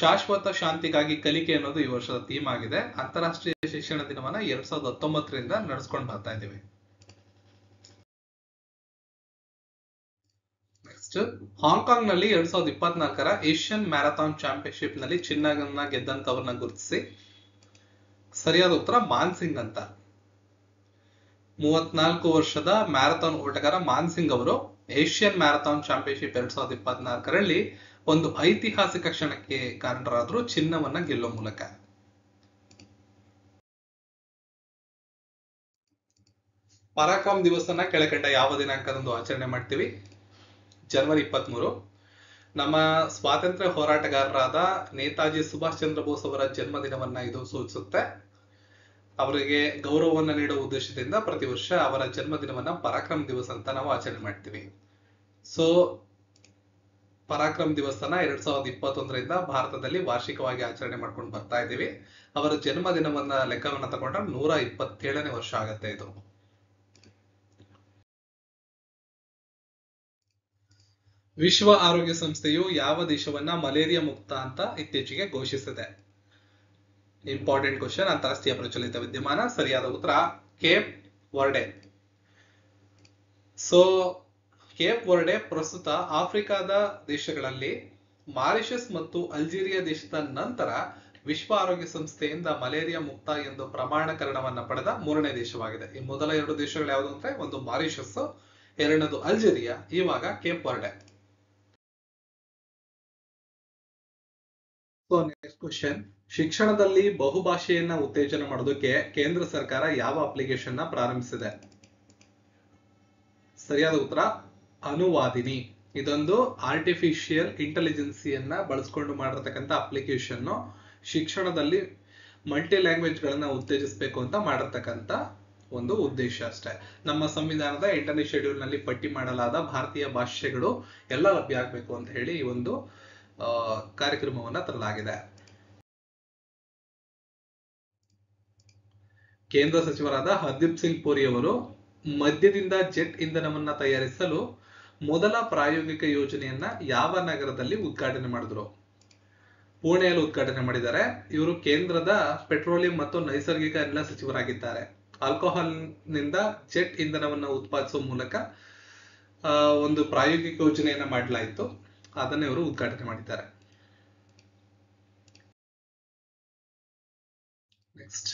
ಶಾಶ್ವತ ಶಾಂತಿಗಾಗಿ ಕಲಿಕೆ ಅನ್ನೋದು ಈ ವರ್ಷದ ಥೀಮ್ ಆಗಿದೆ. ಅಂತಾರಾಷ್ಟ್ರೀಯ ಶಿಕ್ಷಣ ದಿನವನ್ನ 2019ರಿಂದ ನಡೆಸ್ಕೊಂಡು ಬರ್ತಾ ಇದ್ದೀವಿ. ನೆಕ್ಸ್ಟ್, ಹಾಂಗ್ಕಾಂಗ್ ನಲ್ಲಿ 2024ರ ಏಷ್ಯನ್ ಮ್ಯಾರಥಾನ್ ಚಾಂಪಿಯನ್ಶಿಪ್ ನಲ್ಲಿ ಚಿನ್ನವನ್ನ ಗೆದ್ದಂತವ್ರನ್ನ ಗುರುತಿಸಿ. ಸರಿಯಾದ ಉತ್ತರ ಮಾನ್ಸಿಂಗ್ ಅಂತ. 34 ವರ್ಷದ ಮ್ಯಾರಥಾನ್ ಓಟಗಾರ ಮಾನ್ಸಿಂಗ್ ಅವರು ಏಷ್ಯನ್ ಮ್ಯಾರಥಾನ್ ಚಾಂಪಿಯನ್ಶಿಪ್ 2024ರಲ್ಲಿ ಒಂದು ಐತಿಹಾಸಿಕ ಕ್ಷಣಕ್ಕೆ ಕಾರಣರಾದ್ರು, ಚಿನ್ನವನ್ನ ಗೆಲ್ಲುವ ಮೂಲಕ. ಪರಾಕ್ರಮ್ ದಿವಸನ ಕೆಳಕಂಡ ಯಾವ ದಿನಾಂಕದಂದು ಆಚರಣೆ ಮಾಡ್ತೀವಿ? ಜನವರಿ 23. ನಮ್ಮ ಸ್ವಾತಂತ್ರ್ಯ ಹೋರಾಟಗಾರರಾದ ನೇತಾಜಿ ಸುಭಾಷ್ ಚಂದ್ರ ಬೋಸ್ ಅವರ ಜನ್ಮದಿನವನ್ನ ಇದು ಸೂಚಿಸುತ್ತೆ. ಅವರಿಗೆ ಗೌರವವನ್ನು ನೀಡುವ ಉದ್ದೇಶದಿಂದ ಪ್ರತಿ ವರ್ಷ ಅವರ ಜನ್ಮದಿನವನ್ನ ಪರಾಕ್ರಮ್ ದಿವಸ್ ಅಂತ ನಾವು ಆಚರಣೆ ಮಾಡ್ತೀವಿ. ಸೊ ಪರಾಕ್ರಮ್ ದಿವಸನ 2021ರಿಂದ ಭಾರತದಲ್ಲಿ ವಾರ್ಷಿಕವಾಗಿ ಆಚರಣೆ ಮಾಡ್ಕೊಂಡು ಬರ್ತಾ ಇದ್ದೀವಿ. ಅವರ ಜನ್ಮದಿನವನ್ನ ಲೆಕ್ಕವನ್ನ ತಗೊಂಡ್ರೆ 127ನೇ ವರ್ಷ ಆಗತ್ತೆ ಇದು. ವಿಶ್ವ ಆರೋಗ್ಯ ಸಂಸ್ಥೆಯು ಯಾವ ದೇಶವನ್ನ ಮಲೇರಿಯಾ ಮುಕ್ತ ಅಂತ ಇತ್ತೀಚೆಗೆ ಘೋಷಿಸಿದೆ? Important question. ಅಂತಾರಾಷ್ಟ್ರೀಯ ಪ್ರಚಲಿತ ವಿದ್ಯಮಾನ. ಸರಿಯಾದ ಉತ್ತರ Cape Verde. So Cape Verde ಪ್ರಸ್ತುತ ಆಫ್ರಿಕಾದ ದೇಶಗಳಲ್ಲಿ ಮಾರಿಷಸ್ ಮತ್ತು ಅಲ್ಜೀರಿಯಾ ದೇಶದ ನಂತರ ವಿಶ್ವ ಆರೋಗ್ಯ ಸಂಸ್ಥೆಯಿಂದ ಮಲೇರಿಯಾ ಮುಕ್ತ ಎಂದು ಪ್ರಮಾಣೀಕರಣವನ್ನ ಪಡೆದ 3ನೇ ದೇಶವಾಗಿದೆ. ಈ ಮೊದಲ 2 ದೇಶಗಳು ಯಾವುದು ಅಂದ್ರೆ, ಒಂದು ಮಾರಿಷಸ್, ಎರಡನೇದು ಅಲ್ಜೀರಿಯಾ, ಇವಾಗ Cape Verde. So next question, ಶಿಕ್ಷಣದಲ್ಲಿ ಬಹುಭಾಷೆಯನ್ನ ಉತ್ತೇಜನ ಮಾಡೋದಕ್ಕೆ ಕೇಂದ್ರ ಸರ್ಕಾರ ಯಾವ ಅಪ್ಲಿಕೇಶನ್ ಪ್ರಾರಂಭಿಸಿದೆ? ಸರಿಯಾದ ಉತ್ತರ ಅನುವಾದಿನಿ. ಇದೊಂದು ಆರ್ಟಿಫಿಷಿಯಲ್ ಇಂಟೆಲಿಜೆನ್ಸಿಯನ್ನ ಬಳಸ್ಕೊಂಡು ಮಾಡಿರ್ತಕ್ಕಂಥ ಅಪ್ಲಿಕೇಶನ್. ಶಿಕ್ಷಣದಲ್ಲಿ ಮಲ್ಟಿ ಲ್ಯಾಂಗ್ವೇಜ್ ಗಳನ್ನ ಉತ್ತೇಜಿಸಬೇಕು ಅಂತ ಮಾಡಿರ್ತಕ್ಕಂಥ ಒಂದು ಉದ್ದೇಶ ಅಷ್ಟೇ. ನಮ್ಮ ಸಂವಿಧಾನದ 8ನೇ ಶೆಡ್ಯೂಲ್ ನಲ್ಲಿ ಪಟ್ಟಿ ಮಾಡಲಾದ ಭಾರತೀಯ ಭಾಷೆಗಳು ಎಲ್ಲ ಲಭ್ಯ ಆಗ್ಬೇಕು ಅಂತ ಹೇಳಿ ಈ ಒಂದು ಕಾರ್ಯಕ್ರಮವನ್ನ ತರಲಾಗಿದೆ. ಕೇಂದ್ರ ಸಚಿವರಾದ ಹರ್ದೀಪ್ ಸಿಂಗ್ ಪುರಿ ಅವರು ಮದ್ಯದಿಂದ ಜೆಟ್ ಇಂಧನವನ್ನ ತಯಾರಿಸಲು ಮೊದಲ ಪ್ರಾಯೋಗಿಕ ಯೋಜನೆಯನ್ನ ಯಾವ ನಗರದಲ್ಲಿ ಉದ್ಘಾಟನೆ ಮಾಡಿದ್ರು? ಪುಣೆಯಲ್ಲಿ ಉದ್ಘಾಟನೆ ಮಾಡಿದ್ದಾರೆ. ಇವರು ಕೇಂದ್ರದ ಪೆಟ್ರೋಲಿಯಂ ಮತ್ತು ನೈಸರ್ಗಿಕ ಅನಿಲ ಸಚಿವರಾಗಿದ್ದಾರೆ. ಆಲ್ಕೋಹಾಲ್ ನಿಂದ ಜೆಟ್ ಇಂಧನವನ್ನ ಉತ್ಪಾದಿಸುವ ಮೂಲಕ ಒಂದು ಪ್ರಾಯೋಗಿಕ ಯೋಜನೆಯನ್ನ ಮಾಡಲಾಯಿತು. ಅದನ್ನ ಇವರು ಉದ್ಘಾಟನೆ ಮಾಡಿದ್ದಾರೆ. ನೆಕ್ಸ್ಟ್,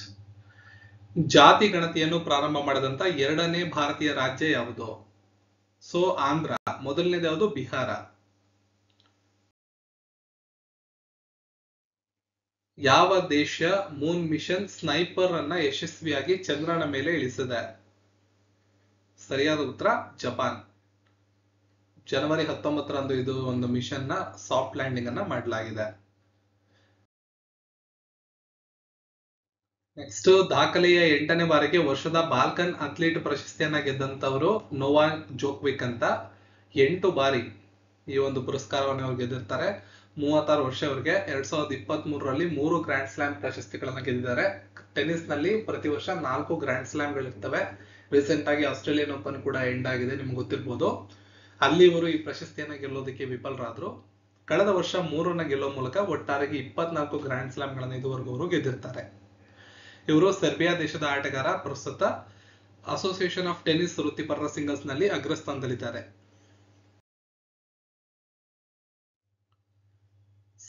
ಜಾತಿ ಗಣತಿಯನ್ನು ಪ್ರಾರಂಭ ಮಾಡಿದಂತ 2ನೇ ಭಾರತೀಯ ರಾಜ್ಯ ಯಾವುದು? ಸೊ ಆಂಧ್ರ. ಮೊದಲನೇದು ಯಾವುದು? ಬಿಹಾರ. ಯಾವ ದೇಶ ಮೂನ್ ಮಿಷನ್ ಸ್ನೈಪರ್ ಅನ್ನ ಯಶಸ್ವಿಯಾಗಿ ಚಂದ್ರನ ಮೇಲೆ ಇಳಿಸಿದೆ? ಸರಿಯಾದ ಉತ್ತರ ಜಪಾನ್. ಜನವರಿ 19ರಂದು ಇದು ಒಂದು ಮಿಷನ್ ನ ಸಾಫ್ಟ್ ಲ್ಯಾಂಡಿಂಗ್ ಅನ್ನ ಮಾಡಲಾಗಿದೆ. ನೆಕ್ಸ್ಟ್, ದಾಖಲೆಯ 8ನೇ ಬಾರಿಗೆ ವರ್ಷದ ಬಾಲ್ಕನ್ ಅಥ್ಲೀಟ್ ಪ್ರಶಸ್ತಿಯನ್ನ ಗೆದ್ದಂತವರು ನೋವಾಕ್ ಜೋಕೋವಿಕ್ ಅಂತ. 8 ಬಾರಿ ಈ ಒಂದು ಪುರಸ್ಕಾರವನ್ನು ಅವರು ಗೆದ್ದಿರ್ತಾರೆ. 36 ವರ್ಷ ಅವರಿಗೆ. 2023ರಲ್ಲಿ 3 ಗ್ರ್ಯಾಂಡ್ ಸ್ಲಾಮ್ ಪ್ರಶಸ್ತಿಗಳನ್ನ ಗೆದ್ದಿದ್ದಾರೆ. ಟೆನ್ನಿಸ್ ನಲ್ಲಿ ಪ್ರತಿ ವರ್ಷ 4 ಗ್ರ್ಯಾಂಡ್ ಸ್ಲಾಮ್ ಗಳಿರ್ತವೆ. ರೀಸೆಂಟ್ ಆಗಿ ಆಸ್ಟ್ರೇಲಿಯನ್ ಓಪನ್ ಕೂಡ ಎಂಡ್ ಆಗಿದೆ, ನಿಮ್ಗೆ ಗೊತ್ತಿರ್ಬೋದು. ಅಲ್ಲಿ ಇವರು ಈ ಪ್ರಶಸ್ತಿಯನ್ನ ಗೆಲ್ಲೋದಕ್ಕೆ ವಿಫಲರಾದ್ರು. ಕಳೆದ ವರ್ಷ 3 ಗೆಲ್ಲುವ ಮೂಲಕ ಒಟ್ಟಾರೆಗೆ 24 ಗ್ರ್ಯಾಂಡ್ ಸ್ಲಾಮ್ ಗಳನ್ನ ಇದುವರೆಗೂ ಅವರು ಗೆದ್ದಿರ್ತಾರೆ. ಇವರು ಸರ್ಬಿಯಾ ದೇಶದ ಆಟಗಾರ. ಪ್ರಸ್ತುತ ಅಸೋಸಿಯೇಷನ್ ಆಫ್ ಟೆನ್ನಿಸ್ ವೃತ್ತಿಪರರ ಸಿಂಗಲ್ಸ್ ನಲ್ಲಿ ಅಗ್ರಸ್ಥಾನದಲ್ಲಿದ್ದಾರೆ.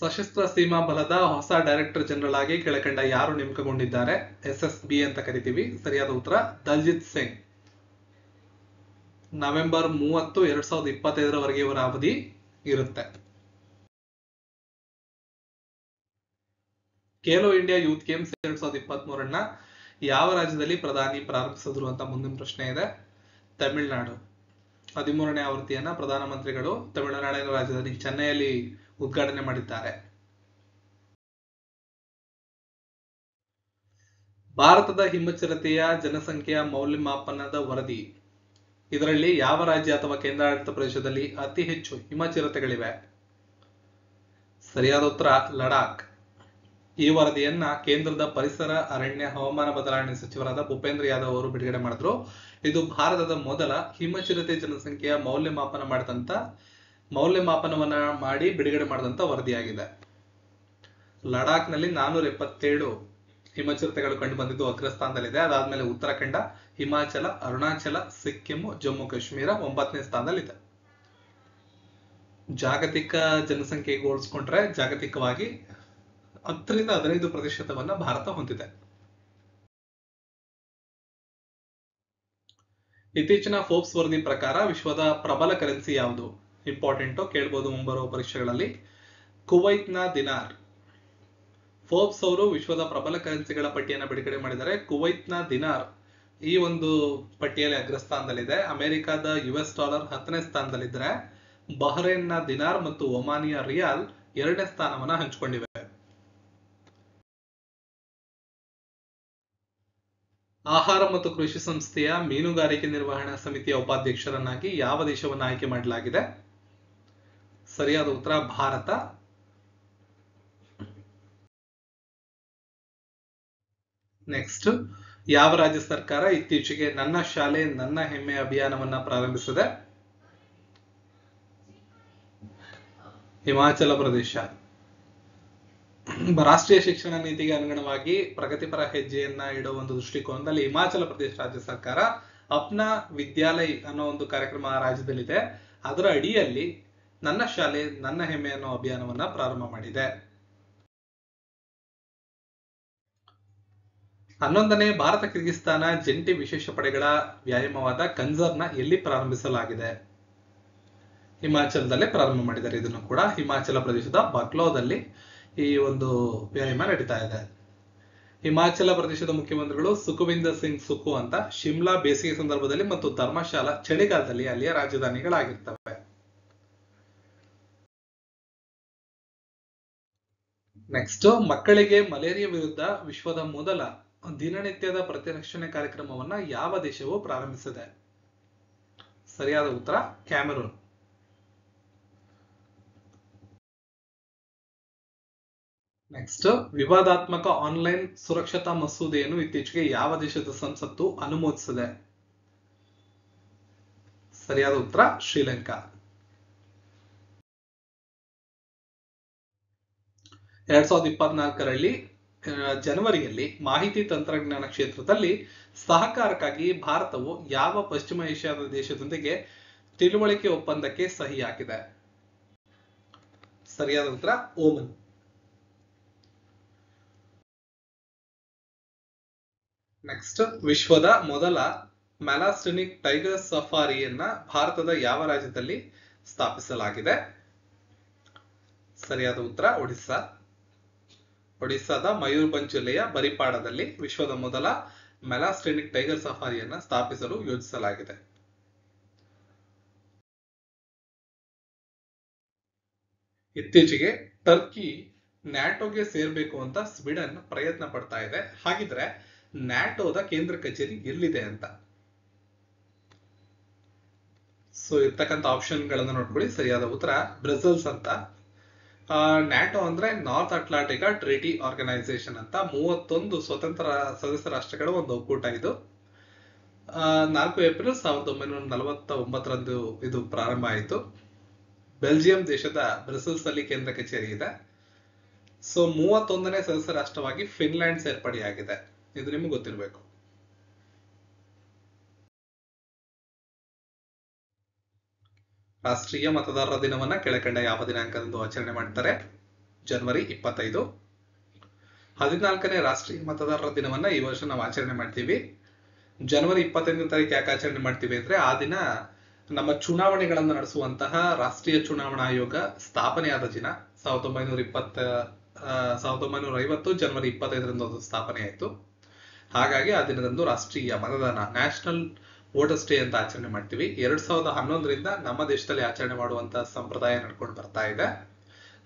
ಸಶಸ್ತ್ರ ಸೀಮಾ ಬಲದ ಹೊಸ ಡೈರೆಕ್ಟರ್ ಜನರಲ್ ಆಗಿ ಕೆಳಕಂಡ ಯಾರು ನೇಮಕಗೊಂಡಿದ್ದಾರೆ? SSB ಅಂತ ಕರಿತೀವಿ. ಸರಿಯಾದ ಉತ್ತರ ದಲ್ಜಿತ್ ಸಿಂಗ್. ನವೆಂಬರ್ 30, 2025 ಇವರ ಅವಧಿ ಇರುತ್ತೆ. ಖೇಲೋ ಇಂಡಿಯಾ ಯೂತ್ ಗೇಮ್ಸ್ 2023 ಯಾವ ರಾಜ್ಯದಲ್ಲಿ ಪ್ರಧಾನಿ ಪ್ರಾರಂಭಿಸಿದ್ರು ಅಂತ ಮುಂದಿನ ಪ್ರಶ್ನೆ ಇದೆ. ತಮಿಳುನಾಡು. 13ನೇ ಆವೃತ್ತಿಯನ್ನ ಪ್ರಧಾನಮಂತ್ರಿಗಳು ತಮಿಳುನಾಡಿನ ರಾಜಧಾನಿ ಚೆನ್ನೈಯಲ್ಲಿ ಉದ್ಘಾಟನೆ ಮಾಡಿದ್ದಾರೆ. ಭಾರತದ ಹಿಮಚಿರತೆಯ ಜನಸಂಖ್ಯೆಯ ಮೌಲ್ಯಮಾಪನದ ವರದಿ. ಇದರಲ್ಲಿ ಯಾವ ರಾಜ್ಯ ಅಥವಾ ಕೇಂದ್ರಾಡಳಿತ ಪ್ರದೇಶದಲ್ಲಿ ಅತಿ ಹೆಚ್ಚು ಹಿಮಚಿರತೆಗಳಿವೆ? ಸರಿಯಾದ ಉತ್ತರ ಲಡಾಖ್. ಈ ವರದಿಯನ್ನ ಕೇಂದ್ರದ ಪರಿಸರ, ಅರಣ್ಯ, ಹವಾಮಾನ ಬದಲಾವಣೆ ಸಚಿವರಾದ ಭೂಪೇಂದ್ರ ಯಾದವ್ ಅವರು ಬಿಡುಗಡೆ ಮಾಡಿದ್ರು. ಇದು ಭಾರತದ ಮೊದಲ ಹಿಮಚಿರತೆ ಜನಸಂಖ್ಯೆಯ ಮೌಲ್ಯಮಾಪನವನ್ನ ಮಾಡಿ ಬಿಡುಗಡೆ ಮಾಡಿದಂತ ವರದಿಯಾಗಿದೆ. ಲಡಾಖ್ ನಲ್ಲಿ 477 ಹಿಮಚಿರತೆಗಳು ಕಂಡು ಬಂದಿದ್ದು ಅಗ್ರಸ್ಥಾನದಲ್ಲಿದೆ. ಅದಾದ್ಮೇಲೆ ಉತ್ತರಾಖಂಡ, ಹಿಮಾಚಲ, ಅರುಣಾಚಲ, ಸಿಕ್ಕಿಂ, ಜಮ್ಮು ಕಾಶ್ಮೀರ 9ನೇ ಸ್ಥಾನದಲ್ಲಿದೆ. ಜಾಗತಿಕ ಜನಸಂಖ್ಯೆಗೆ ಹೋಲಿಸ್ಕೊಂಡ್ರೆ ಜಾಗತಿಕವಾಗಿ 10ರಿಂದ 15% ಭಾರತ ಹೊಂದಿದೆ. ಇತ್ತೀಚಿನ ಫೋರ್ಬ್ಸ್ ವರದಿ ಪ್ರಕಾರ ವಿಶ್ವದ ಪ್ರಬಲ ಕರೆನ್ಸಿ ಯಾವುದು? ಇಂಪಾರ್ಟೆಂಟ್, ಕೇಳಬಹುದು ಮುಂಬರುವ ಪರೀಕ್ಷೆಗಳಲ್ಲಿ. ಕುವೈತ್ನ ದಿನಾರ್. ಫೋರ್ಬ್ಸ್ ಅವರು ವಿಶ್ವದ ಪ್ರಬಲ ಕರೆನ್ಸಿಗಳ ಪಟ್ಟಿಯನ್ನು ಬಿಡುಗಡೆ ಮಾಡಿದ್ದಾರೆ. ಕುವೈತ್ನ ದಿನಾರ್ ಈ ಒಂದು ಪಟ್ಟಿಯಲ್ಲಿ ಅಗ್ರಸ್ಥಾನದಲ್ಲಿದೆ. ಅಮೆರಿಕದ US ಡಾಲರ್ 10ನೇ ಸ್ಥಾನದಲ್ಲಿದ್ದರೆ ಬಹ್ರೇನ್ನ ದಿನಾರ್ ಮತ್ತು ಒಮಾನಿಯ ರಿಯಾಲ್ 2ನೇ ಸ್ಥಾನವನ್ನ ಹಂಚಿಕೊಂಡಿವೆ. ಆಹಾರ ಮತ್ತು ಕೃಷಿ ಸಂಸ್ಥೆಯ ಮೀನುಗಾರಿಕೆ ನಿರ್ವಹಣಾ ಸಮಿತಿಯ ಉಪಾಧ್ಯಕ್ಷರನ್ನಾಗಿ ಯಾವ ದೇಶವನ್ನು ಆಯ್ಕೆ ಮಾಡಲಾಗಿದೆ? ಸರಿಯಾದ ಉತ್ತರ ಭಾರತ. ನೆಕ್ಸ್ಟ್, ಯಾವ ರಾಜ್ಯ ಸರ್ಕಾರ ಇತ್ತೀಚೆಗೆ ನನ್ನ ಶಾಲೆ ನನ್ನ ಹೆಮ್ಮೆ ಅಭಿಯಾನವನ್ನ ಪ್ರಾರಂಭಿಸಿದೆ? ಹಿಮಾಚಲ ಪ್ರದೇಶ. ರಾಷ್ಟ್ರೀಯ ಶಿಕ್ಷಣ ನೀತಿಗೆ ಅನುಗುಣವಾಗಿ ಪ್ರಗತಿಪರ ಹೆಜ್ಜೆಯನ್ನ ಇಡುವ ಒಂದು ದೃಷ್ಟಿಕೋನದಲ್ಲಿ ಹಿಮಾಚಲ ಪ್ರದೇಶ ರಾಜ್ಯ ಸರ್ಕಾರ ಅಪ್ನಾ ವಿದ್ಯಾಲಯ್ ಅನ್ನೋ ಒಂದು ಕಾರ್ಯಕ್ರಮ ಆ ರಾಜ್ಯದಲ್ಲಿದೆ. ಅದರ ಅಡಿಯಲ್ಲಿ ನನ್ನ ಶಾಲೆ ನನ್ನ ಹೆಮ್ಮೆ ಅನ್ನೋ ಅಭಿಯಾನವನ್ನ ಪ್ರಾರಂಭ ಮಾಡಿದೆ. 11ನೇ ಭಾರತ ಕಿರ್ಗಿಸ್ತಾನ ಜಂಟಿ ವಿಶೇಷ ಪಡೆಗಳ ವ್ಯಾಯಾಮವಾದ ಕನ್ಸರ್ನ ಎಲ್ಲಿ ಪ್ರಾರಂಭಿಸಲಾಗಿದೆ? ಹಿಮಾಚಲದಲ್ಲೇ ಪ್ರಾರಂಭ ಮಾಡಿದ್ದಾರೆ. ಇದನ್ನು ಕೂಡ ಹಿಮಾಚಲ ಪ್ರದೇಶದ ಬಕ್ಲೋದಲ್ಲಿ ಈ ಒಂದು ವ್ಯಾಯಾಮ ನಡೀತಾ ಇದೆ. ಹಿಮಾಚಲ ಪ್ರದೇಶದ ಮುಖ್ಯಮಂತ್ರಿಗಳು ಸುಖವಿಂದರ್ ಸಿಂಗ್ ಸುಖು ಅಂತ ಶಿಮ್ಲಾ ಬೇಸಿಗೆ ಸಂದರ್ಭದಲ್ಲಿ ಮತ್ತು ಧರ್ಮಶಾಲಾ ಚಳಿಗಾಲದಲ್ಲಿ ಅಲ್ಲಿಯ ರಾಜಧಾನಿಗಳಾಗಿರ್ತವೆ. ನೆಕ್ಸ್ಟ್, ಮಕ್ಕಳಿಗೆ ಮಲೇರಿಯಾ ವಿರುದ್ಧ ವಿಶ್ವದ ಮೊದಲ ದಿನನಿತ್ಯದ ಪ್ರತಿರಕ್ಷಣೆ ಕಾರ್ಯಕ್ರಮವನ್ನ ಯಾವ ದೇಶವು ಪ್ರಾರಂಭಿಸಿದೆ? ಸರಿಯಾದ ಉತ್ತರ ಕ್ಯಾಮರೂನ್. ನೆಕ್ಸ್ಟ್, ವಿವಾದಾತ್ಮಕ ಆನ್ಲೈನ್ ಸುರಕ್ಷತಾ ಮಸೂದೆಯನ್ನು ಇತ್ತೀಚೆಗೆ ಯಾವ ದೇಶದ ಸಂಸತ್ತು ಅನುಮೋದಿಸಿದೆ? ಸರಿಯಾದ ಉತ್ತರ ಶ್ರೀಲಂಕಾ. 2024ರಲ್ಲಿ ಜನವರಿಯಲ್ಲಿ ಮಾಹಿತಿ ತಂತ್ರಜ್ಞಾನ ಕ್ಷೇತ್ರದಲ್ಲಿ ಸಹಕಾರಕ್ಕಾಗಿ ಭಾರತವು ಯಾವ ಪಶ್ಚಿಮ ಏಷ್ಯಾದ ದೇಶದೊಂದಿಗೆ ತಿಳುವಳಿಕೆ ಒಪ್ಪಂದಕ್ಕೆ ಸಹಿ ಹಾಕಿದೆ? ಸರಿಯಾದ ಉತ್ತರ ಓಮನ್. ನೆಕ್ಸ್ಟ್, ವಿಶ್ವದ ಮೊದಲ ಮ್ಯಾಲಾಸ್ಟೆನಿಕ್ ಟೈಗರ್ ಸಫಾರಿಯನ್ನ ಭಾರತದ ಯಾವ ರಾಜ್ಯದಲ್ಲಿ ಸ್ಥಾಪಿಸಲಾಗಿದೆ? ಸರಿಯಾದ ಉತ್ತರ ಒಡಿಸ್ಸಾ. ಒಡಿಸ್ಸಾದ ಮಯೂರ್ಭಂಜ್ ಜಿಲ್ಲೆಯ ಬರಿಪಾಡದಲ್ಲಿ ವಿಶ್ವದ ಮೊದಲ ಮ್ಯಾಲಾಸ್ಟೆನಿಕ್ ಟೈಗರ್ ಸಫಾರಿಯನ್ನ ಸ್ಥಾಪಿಸಲು ಯೋಜಿಸಲಾಗಿದೆ. ಇತ್ತೀಚೆಗೆ ಟರ್ಕಿ ನ್ಯಾಟೋಗೆ ಸೇರ್ಬೇಕು ಅಂತ ಸ್ವೀಡನ್ ಪ್ರಯತ್ನ ಪಡ್ತಾ ಇದೆ. ಹಾಗಿದ್ರೆ ನ್ಯಾಟೋದ ಕೇಂದ್ರ ಕಚೇರಿ ಎಲ್ಲಿದೆ ಅಂತ ಇರ್ತಕ್ಕಂಥ ಆಪ್ಷನ್ ಗಳನ್ನ ನೋಡ್ಕೊಳ್ಳಿ. ಸರಿಯಾದ ಉತ್ತರ ಬ್ರಸೆಲ್ಸ್ ಅಂತ. ನ್ಯಾಟೋ ಅಂದ್ರೆ ನಾರ್ತ್ ಅಟ್ಲಾಂಟಿಕ್ ಟ್ರೀಟಿ ಆರ್ಗನೈಸೇಷನ್ ಅಂತ 31 ಸ್ವತಂತ್ರ ಸದಸ್ಯ ರಾಷ್ಟ್ರಗಳ ಒಂದು ಒಕ್ಕೂಟ. ಇದು 4 ಏಪ್ರಿಲ್ 1949ರಂದು ಇದು ಪ್ರಾರಂಭ ಆಯಿತು. ಬೆಲ್ಜಿಯಂ ದೇಶದ ಬ್ರಸೆಲ್ಸ್ ಅಲ್ಲಿ ಕೇಂದ್ರ ಕಚೇರಿ ಇದೆ. 31ನೇ ಸದಸ್ಯ ರಾಷ್ಟ್ರವಾಗಿ ಫಿನ್ಲ್ಯಾಂಡ್ ಸೇರ್ಪಡೆಯಾಗಿದೆ. ಇದು ನಿಮ್ಗೆ ಗೊತ್ತಿರಬೇಕು. ರಾಷ್ಟ್ರೀಯ ಮತದಾರರ ದಿನವನ್ನ ಕೆಳಕಂಡ ಯಾವ ದಿನಾಂಕದಂದು ಆಚರಣೆ ಮಾಡ್ತಾರೆ? ಜನವರಿ 25. 14ನೇ ರಾಷ್ಟ್ರೀಯ ಮತದಾರರ ದಿನವನ್ನ ಈ ವರ್ಷ ನಾವು ಆಚರಣೆ ಮಾಡ್ತೀವಿ. ಜನವರಿ 25ನೇ ತಾರೀಕು ಯಾಕೆ ಆಚರಣೆ ಮಾಡ್ತೀವಿ ಅಂದ್ರೆ ಆ ದಿನ ನಮ್ಮ ಚುನಾವಣೆಗಳನ್ನು ನಡೆಸುವಂತಹ ರಾಷ್ಟ್ರೀಯ ಚುನಾವಣಾ ಆಯೋಗ ಸ್ಥಾಪನೆಯಾದ ದಿನ. 1950 ಜನವರಿ 25ರಂದು ಅದು ಸ್ಥಾಪನೆ ಆಯಿತು. ಹಾಗಾಗಿ ಆ ದಿನದಂದು ರಾಷ್ಟ್ರೀಯ ಮತದಾನ, ನ್ಯಾಷನಲ್ ವೋಟರ್ಸ್ ಡೇ ಅಂತ ಆಚರಣೆ ಮಾಡ್ತೀವಿ. 2011ರಿಂದ ನಮ್ಮ ದೇಶದಲ್ಲಿ ಆಚರಣೆ ಮಾಡುವಂತಹ ಸಂಪ್ರದಾಯ ನಡ್ಕೊಂಡು ಬರ್ತಾ ಇದೆ.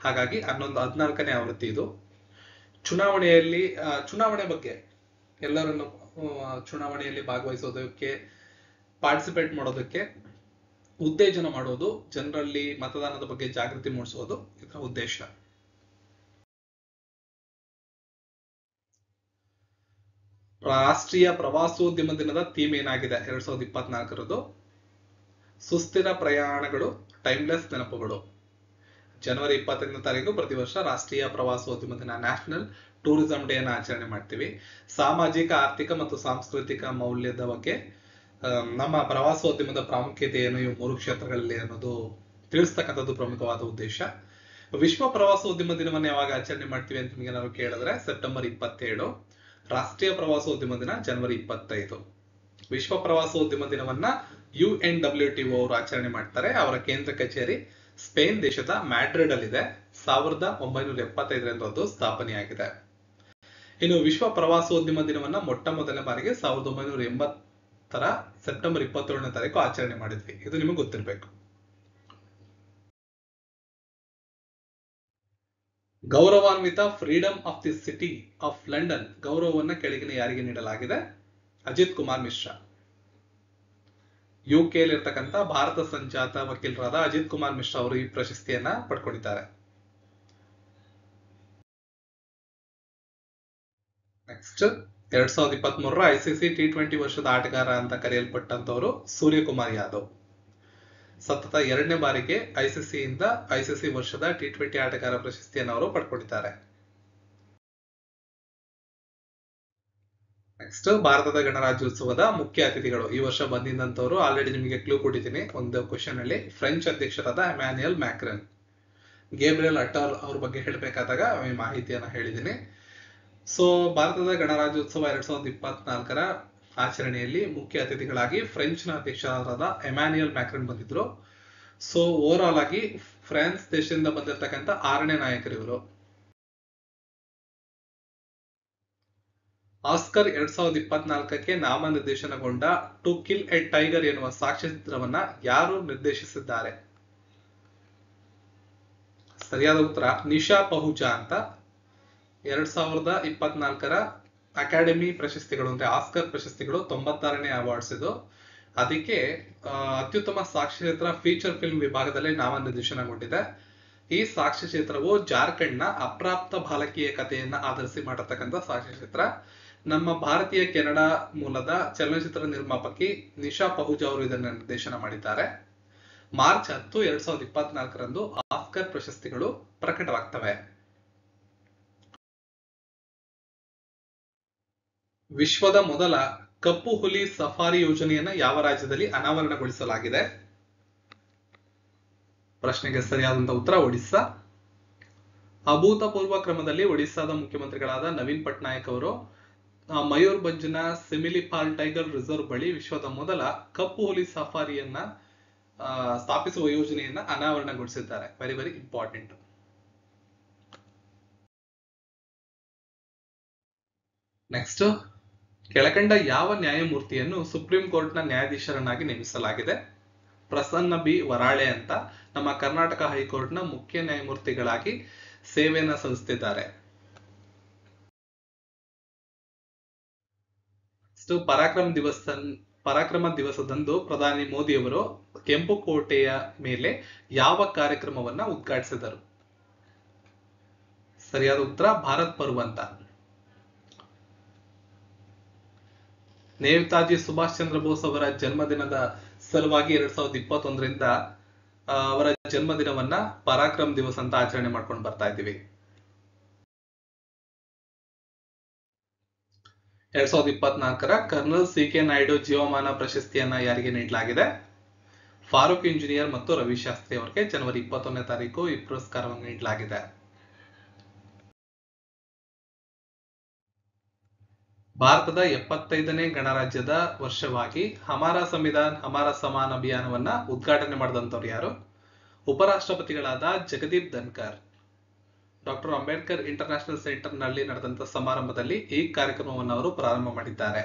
ಹಾಗಾಗಿ 14ನೇ ಆವೃತ್ತಿ ಇದು. ಚುನಾವಣೆ ಬಗ್ಗೆ ಎಲ್ಲರನ್ನು ಚುನಾವಣೆಯಲ್ಲಿ ಭಾಗವಹಿಸೋದಕ್ಕೆ, ಪಾರ್ಟಿಸಿಪೇಟ್ ಮಾಡೋದಕ್ಕೆ ಉತ್ತೇಜನ ಮಾಡೋದು, ಜನರಲ್ಲಿ ಮತದಾನದ ಬಗ್ಗೆ ಜಾಗೃತಿ ಮೂಡಿಸೋದು ಇದರ ಉದ್ದೇಶ. ರಾಷ್ಟ್ರೀಯ ಪ್ರವಾಸೋದ್ಯಮ ದಿನದ ಥೀಮ್ ಏನಾಗಿದೆ 2024ರದು? ಸುಸ್ಥಿರ ಪ್ರಯಾಣಗಳು, ಟೈಮ್ಲೆಸ್ ನೆನಪುಗಳು. ಜನವರಿ 25ನೇ ತಾರೀಕು ಪ್ರತಿ ವರ್ಷ ರಾಷ್ಟ್ರೀಯ ಪ್ರವಾಸೋದ್ಯಮ ದಿನ, ನ್ಯಾಷನಲ್ ಟೂರಿಸಂ ಡೇ ಅನ್ನ ಆಚರಣೆ ಮಾಡ್ತೀವಿ. ಸಾಮಾಜಿಕ, ಆರ್ಥಿಕ ಮತ್ತು ಸಾಂಸ್ಕೃತಿಕ ಮೌಲ್ಯದ ಬಗ್ಗೆ, ನಮ್ಮ ಪ್ರವಾಸೋದ್ಯಮದ ಪ್ರಾಮುಖ್ಯತೆ ಏನು ಇವು 3 ಕ್ಷೇತ್ರಗಳಲ್ಲಿ ಅನ್ನೋದು ತಿಳಿಸ್ತಕ್ಕಂಥದ್ದು ಪ್ರಮುಖವಾದ ಉದ್ದೇಶ. ವಿಶ್ವ ಪ್ರವಾಸೋದ್ಯಮ ದಿನವನ್ನು ಯಾವಾಗ ಆಚರಣೆ ಮಾಡ್ತೀವಿ ಅಂತ ನಿಮಗೆ ನಾವು ಕೇಳಿದ್ರೆ ಸೆಪ್ಟೆಂಬರ್ 27. ರಾಷ್ಟ್ರೀಯ ಪ್ರವಾಸೋದ್ಯಮ ದಿನ ಜನವರಿ 25. ವಿಶ್ವ ಪ್ರವಾಸೋದ್ಯಮ ದಿನವನ್ನ UNWTO ಅವರು ಆಚರಣೆ ಮಾಡ್ತಾರೆ. ಅವರ ಕೇಂದ್ರ ಕಚೇರಿ ಸ್ಪೇನ್ ದೇಶದ ಮ್ಯಾಡ್ರಿಡ್ ಅಲ್ಲಿದೆ. 1975ರಂದು ಅದು ಸ್ಥಾಪನೆಯಾಗಿದೆ. ಇನ್ನು ವಿಶ್ವ ಪ್ರವಾಸೋದ್ಯಮ ದಿನವನ್ನ ಮೊಟ್ಟ ಮೊದಲನೇ ಬಾರಿಗೆ 1980ರ ಸೆಪ್ಟೆಂಬರ್ 27ನೇ ತಾರೀಕು ಆಚರಣೆ ಮಾಡಿದ್ವಿ. ಇದು ನಿಮಗೆ ಗೊತ್ತಿರಬೇಕು. ಗೌರವಾನ್ವಿತ freedom of the city of London ಗೌರವವನ್ನ ಕೆಳಗಿನ ಯಾರಿಗೆ ನೀಡಲಾಗಿದೆ? ಅಜಿತ್ ಕುಮಾರ್ ಮಿಶ್ರಾ. UK ಇರ್ತಕ್ಕಂಥ ಭಾರತ ಸಂಜಾತ ವಕೀಲರಾದ ಅಜಿತ್ ಕುಮಾರ್ ಮಿಶ್ರಾ ಅವರು ಈ ಪ್ರಶಸ್ತಿಯನ್ನ ಪಡ್ಕೊಂಡಿದ್ದಾರೆ. ನೆಕ್ಸ್ಟ್ 2023ರ ICC T20 ವರ್ಷದ ಆಟಗಾರ ಅಂತ ಕರೆಯಲ್ಪಟ್ಟಂತವರು ಸೂರ್ಯಕುಮಾರ್ ಯಾದವ್. ಸತತ 2ನೇ ಬಾರಿಗೆ ICC ವರ್ಷದ T20 ಆಟಗಾರ ಪ್ರಶಸ್ತಿಯನ್ನು ಅವರು ಪಡ್ಕೊಂಡಿದ್ದಾರೆ. ನೆಕ್ಸ್ಟ್ ಭಾರತದ ಗಣರಾಜ್ಯೋತ್ಸವದ ಮುಖ್ಯ ಅತಿಥಿಗಳು ಈ ವರ್ಷ ಬಂದಿದ್ದಂತವರು ಆಲ್ರೆಡಿ ನಿಮಗೆ ಕ್ಲೂ ಕೊಟ್ಟಿದ್ದೀನಿ ಒಂದು ಕ್ವಶನ್ ಅಲ್ಲಿ. ಫ್ರೆಂಚ್ ಅಧ್ಯಕ್ಷರಾದ ಎಮ್ಯಾನ್ಯುಯಲ್ ಮ್ಯಾಕ್ರನ್. ಗೇಬ್ರಿಯಲ್ ಅಟಾಲ್ ಅವ್ರ ಬಗ್ಗೆ ಹೇಳಬೇಕಾದಾಗ ಈ ಮಾಹಿತಿಯನ್ನ ಹೇಳಿದ್ದೀನಿ. ಸೊ ಭಾರತದ ಗಣರಾಜ್ಯೋತ್ಸವ 2024ರ ಆಚರಣೆಯಲ್ಲಿ ಮುಖ್ಯ ಅತಿಥಿಗಳಾಗಿ ಫ್ರೆಂಚ್ನ ಅಧ್ಯಕ್ಷರಾದ ಎಮ್ಯಾನ್ಯುಯಲ್ ಮ್ಯಾಕ್ರನ್ ಬಂದಿದ್ರು. ಸೊ ಓವರ್ ಆಲ್ ಆಗಿ ಫ್ರಾನ್ಸ್ ದೇಶದಿಂದ ಬಂದಿರತಕ್ಕಂಥ 6ನೇ ನಾಯಕರು ಇವರು. ಆಸ್ಕರ್ 2024ಕ್ಕೆ ನಾಮನಿರ್ದೇಶನಗೊಂಡ ಟು ಕಿಲ್ ಎ ಟೈಗರ್ ಎನ್ನುವ ಸಾಕ್ಷ್ಯಚಿತ್ರವನ್ನ ಯಾರು ನಿರ್ದೇಶಿಸಿದ್ದಾರೆ? ಸರಿಯಾದ ಉತ್ತರ ನಿಶಾ ಪಹುಜಾ ಅಂತ. 2024ರ ಅಕಾಡೆಮಿ ಪ್ರಶಸ್ತಿಗಳು ಅಂದ್ರೆ ಆಸ್ಕರ್ ಪ್ರಶಸ್ತಿಗಳು 96ನೇ ಅವಾರ್ಡ್ಸ್ ಇದು. ಅದಕ್ಕೆ ಅತ್ಯುತ್ತಮ ಸಾಕ್ಷ್ಯಚಿತ್ರ ಫೀಚರ್ ಫಿಲ್ಮ್ ವಿಭಾಗದಲ್ಲಿ ನಾಮನಿರ್ದೇಶನಗೊಂಡಿದೆ. ಈ ಸಾಕ್ಷ್ಯಚಿತ್ರವು ಜಾರ್ಖಂಡ್ನ ಅಪ್ರಾಪ್ತ ಬಾಲಕಿಯ ಕಥೆಯನ್ನ ಆಧರಿಸಿ ಮಾಡಿರ್ತಕ್ಕಂಥ ಸಾಕ್ಷ್ಯಚಿತ್ರ. ನಮ್ಮ ಭಾರತೀಯ ಕೆನಡಾ ಮೂಲದ ಚಲನಚಿತ್ರ ನಿರ್ಮಾಪಕಿ ನಿಶಾ ಪಹುಜಾ ಅವರು ಇದನ್ನು ನಿರ್ದೇಶನ ಮಾಡಿದ್ದಾರೆ. ಮಾರ್ಚ್ 10, 2024ರಂದು ಆಸ್ಕರ್ ಪ್ರಶಸ್ತಿಗಳು ಪ್ರಕಟವಾಗ್ತವೆ. ವಿಶ್ವದ ಮೊದಲ ಕಪ್ಪು ಹುಲಿ ಸಫಾರಿ ಯೋಜನೆಯನ್ನ ಯಾವ ರಾಜ್ಯದಲ್ಲಿ ಅನಾವರಣಗೊಳಿಸಲಾಗಿದೆ? ಪ್ರಶ್ನೆಗೆ ಸರಿಯಾದಂತಹ ಉತ್ತರ ಒಡಿಸ್ಸಾ. ಅಭೂತಪೂರ್ವ ಕ್ರಮದಲ್ಲಿ ಒಡಿಸ್ಸಾದ ಮುಖ್ಯಮಂತ್ರಿಗಳಾದ ನವೀನ್ ಪಟ್ನಾಯಕ್ ಅವರು ಮಯೂರ್ಭಂಜ್ನ ಸಿಮಿಲಿಪಾಲ್ ಟೈಗರ್ ರಿಸರ್ವ್ ಬಳಿ ವಿಶ್ವದ ಮೊದಲ ಕಪ್ಪು ಹುಲಿ ಸಫಾರಿಯನ್ನ ಸ್ಥಾಪಿಸುವ ಯೋಜನೆಯನ್ನ ಅನಾವರಣಗೊಳಿಸಿದ್ದಾರೆ. Very very important. ನೆಕ್ಸ್ಟ್, ಕೆಳಕಂಡ ಯಾವ ನ್ಯಾಯಮೂರ್ತಿಯನ್ನು ಸುಪ್ರೀಂ ಕೋರ್ಟ್ನ ನ್ಯಾಯಾಧೀಶರನ್ನಾಗಿ ನೇಮಿಸಲಾಗಿದೆ? ಪ್ರಸನ್ನ ಬಿ ವರಾಳೆ ಅಂತ ನಮ್ಮ ಕರ್ನಾಟಕ ಹೈಕೋರ್ಟ್ನ ಮುಖ್ಯ ನ್ಯಾಯಮೂರ್ತಿಗಳಾಗಿ ಸೇವೆಯನ್ನ ಸಲ್ಲಿಸುತ್ತಿದ್ದಾರೆ. ಪರಾಕ್ರಮ ದಿವಸದಂದು ಪ್ರಧಾನಿ ಮೋದಿ ಅವರು ಕೆಂಪುಕೋಟೆಯ ಮೇಲೆ ಯಾವ ಕಾರ್ಯಕ್ರಮವನ್ನ ಉದ್ಘಾಟಿಸಿದರು? ಸರಿಯಾದ ಉತ್ತರ ಭಾರತ್ ಪರ್ವ್ ಅಂತ. ನೇತಾಜಿ ಸುಭಾಷ್ ಚಂದ್ರ ಬೋಸ್ ಅವರ ಜನ್ಮದಿನದ ಸಲುವಾಗಿ 2021ರಿಂದ ಅವರ ಜನ್ಮದಿನವನ್ನ ಪರಾಕ್ರಮ್ ದಿವಸ್ ಅಂತ ಆಚರಣೆ ಮಾಡ್ಕೊಂಡು ಬರ್ತಾ ಇದ್ದೀವಿ. 2024ರ ಕರ್ನಲ್ CK ನಾಯ್ಡು ಜೀವಮಾನ ಪ್ರಶಸ್ತಿಯನ್ನ ಯಾರಿಗೆ ನೀಡಲಾಗಿದೆ? ಫಾರೂಕ್ ಇಂಜಿನಿಯರ್ ಮತ್ತು ರವಿ ಶಾಸ್ತ್ರಿ ಅವರಿಗೆ ಜನವರಿ 21ನೇ ತಾರೀಕು ಈ ಪುರಸ್ಕಾರವನ್ನು ನೀಡಲಾಗಿದೆ. ಭಾರತದ 75ನೇ ಗಣರಾಜ್ಯದ ವರ್ಷವಾಗಿ ಹಮಾರ ಸಂವಿಧಾನ್ ಹಮಾರ ಸಮಾನ್ ಅಭಿಯಾನವನ್ನ ಉದ್ಘಾಟನೆ ಮಾಡಿದಂತವ್ರು ಯಾರು? ಉಪರಾಷ್ಟ್ರಪತಿಗಳಾದ Jagdeep Dhankhar. Doctor Ambedkar international centre ನಲ್ಲಿ ನಡೆದಂತ ಸಮಾರಂಭದಲ್ಲಿ ಈ ಕಾರ್ಯಕ್ರಮವನ್ನು ಅವರು ಪ್ರಾರಂಭ ಮಾಡಿದ್ದಾರೆ.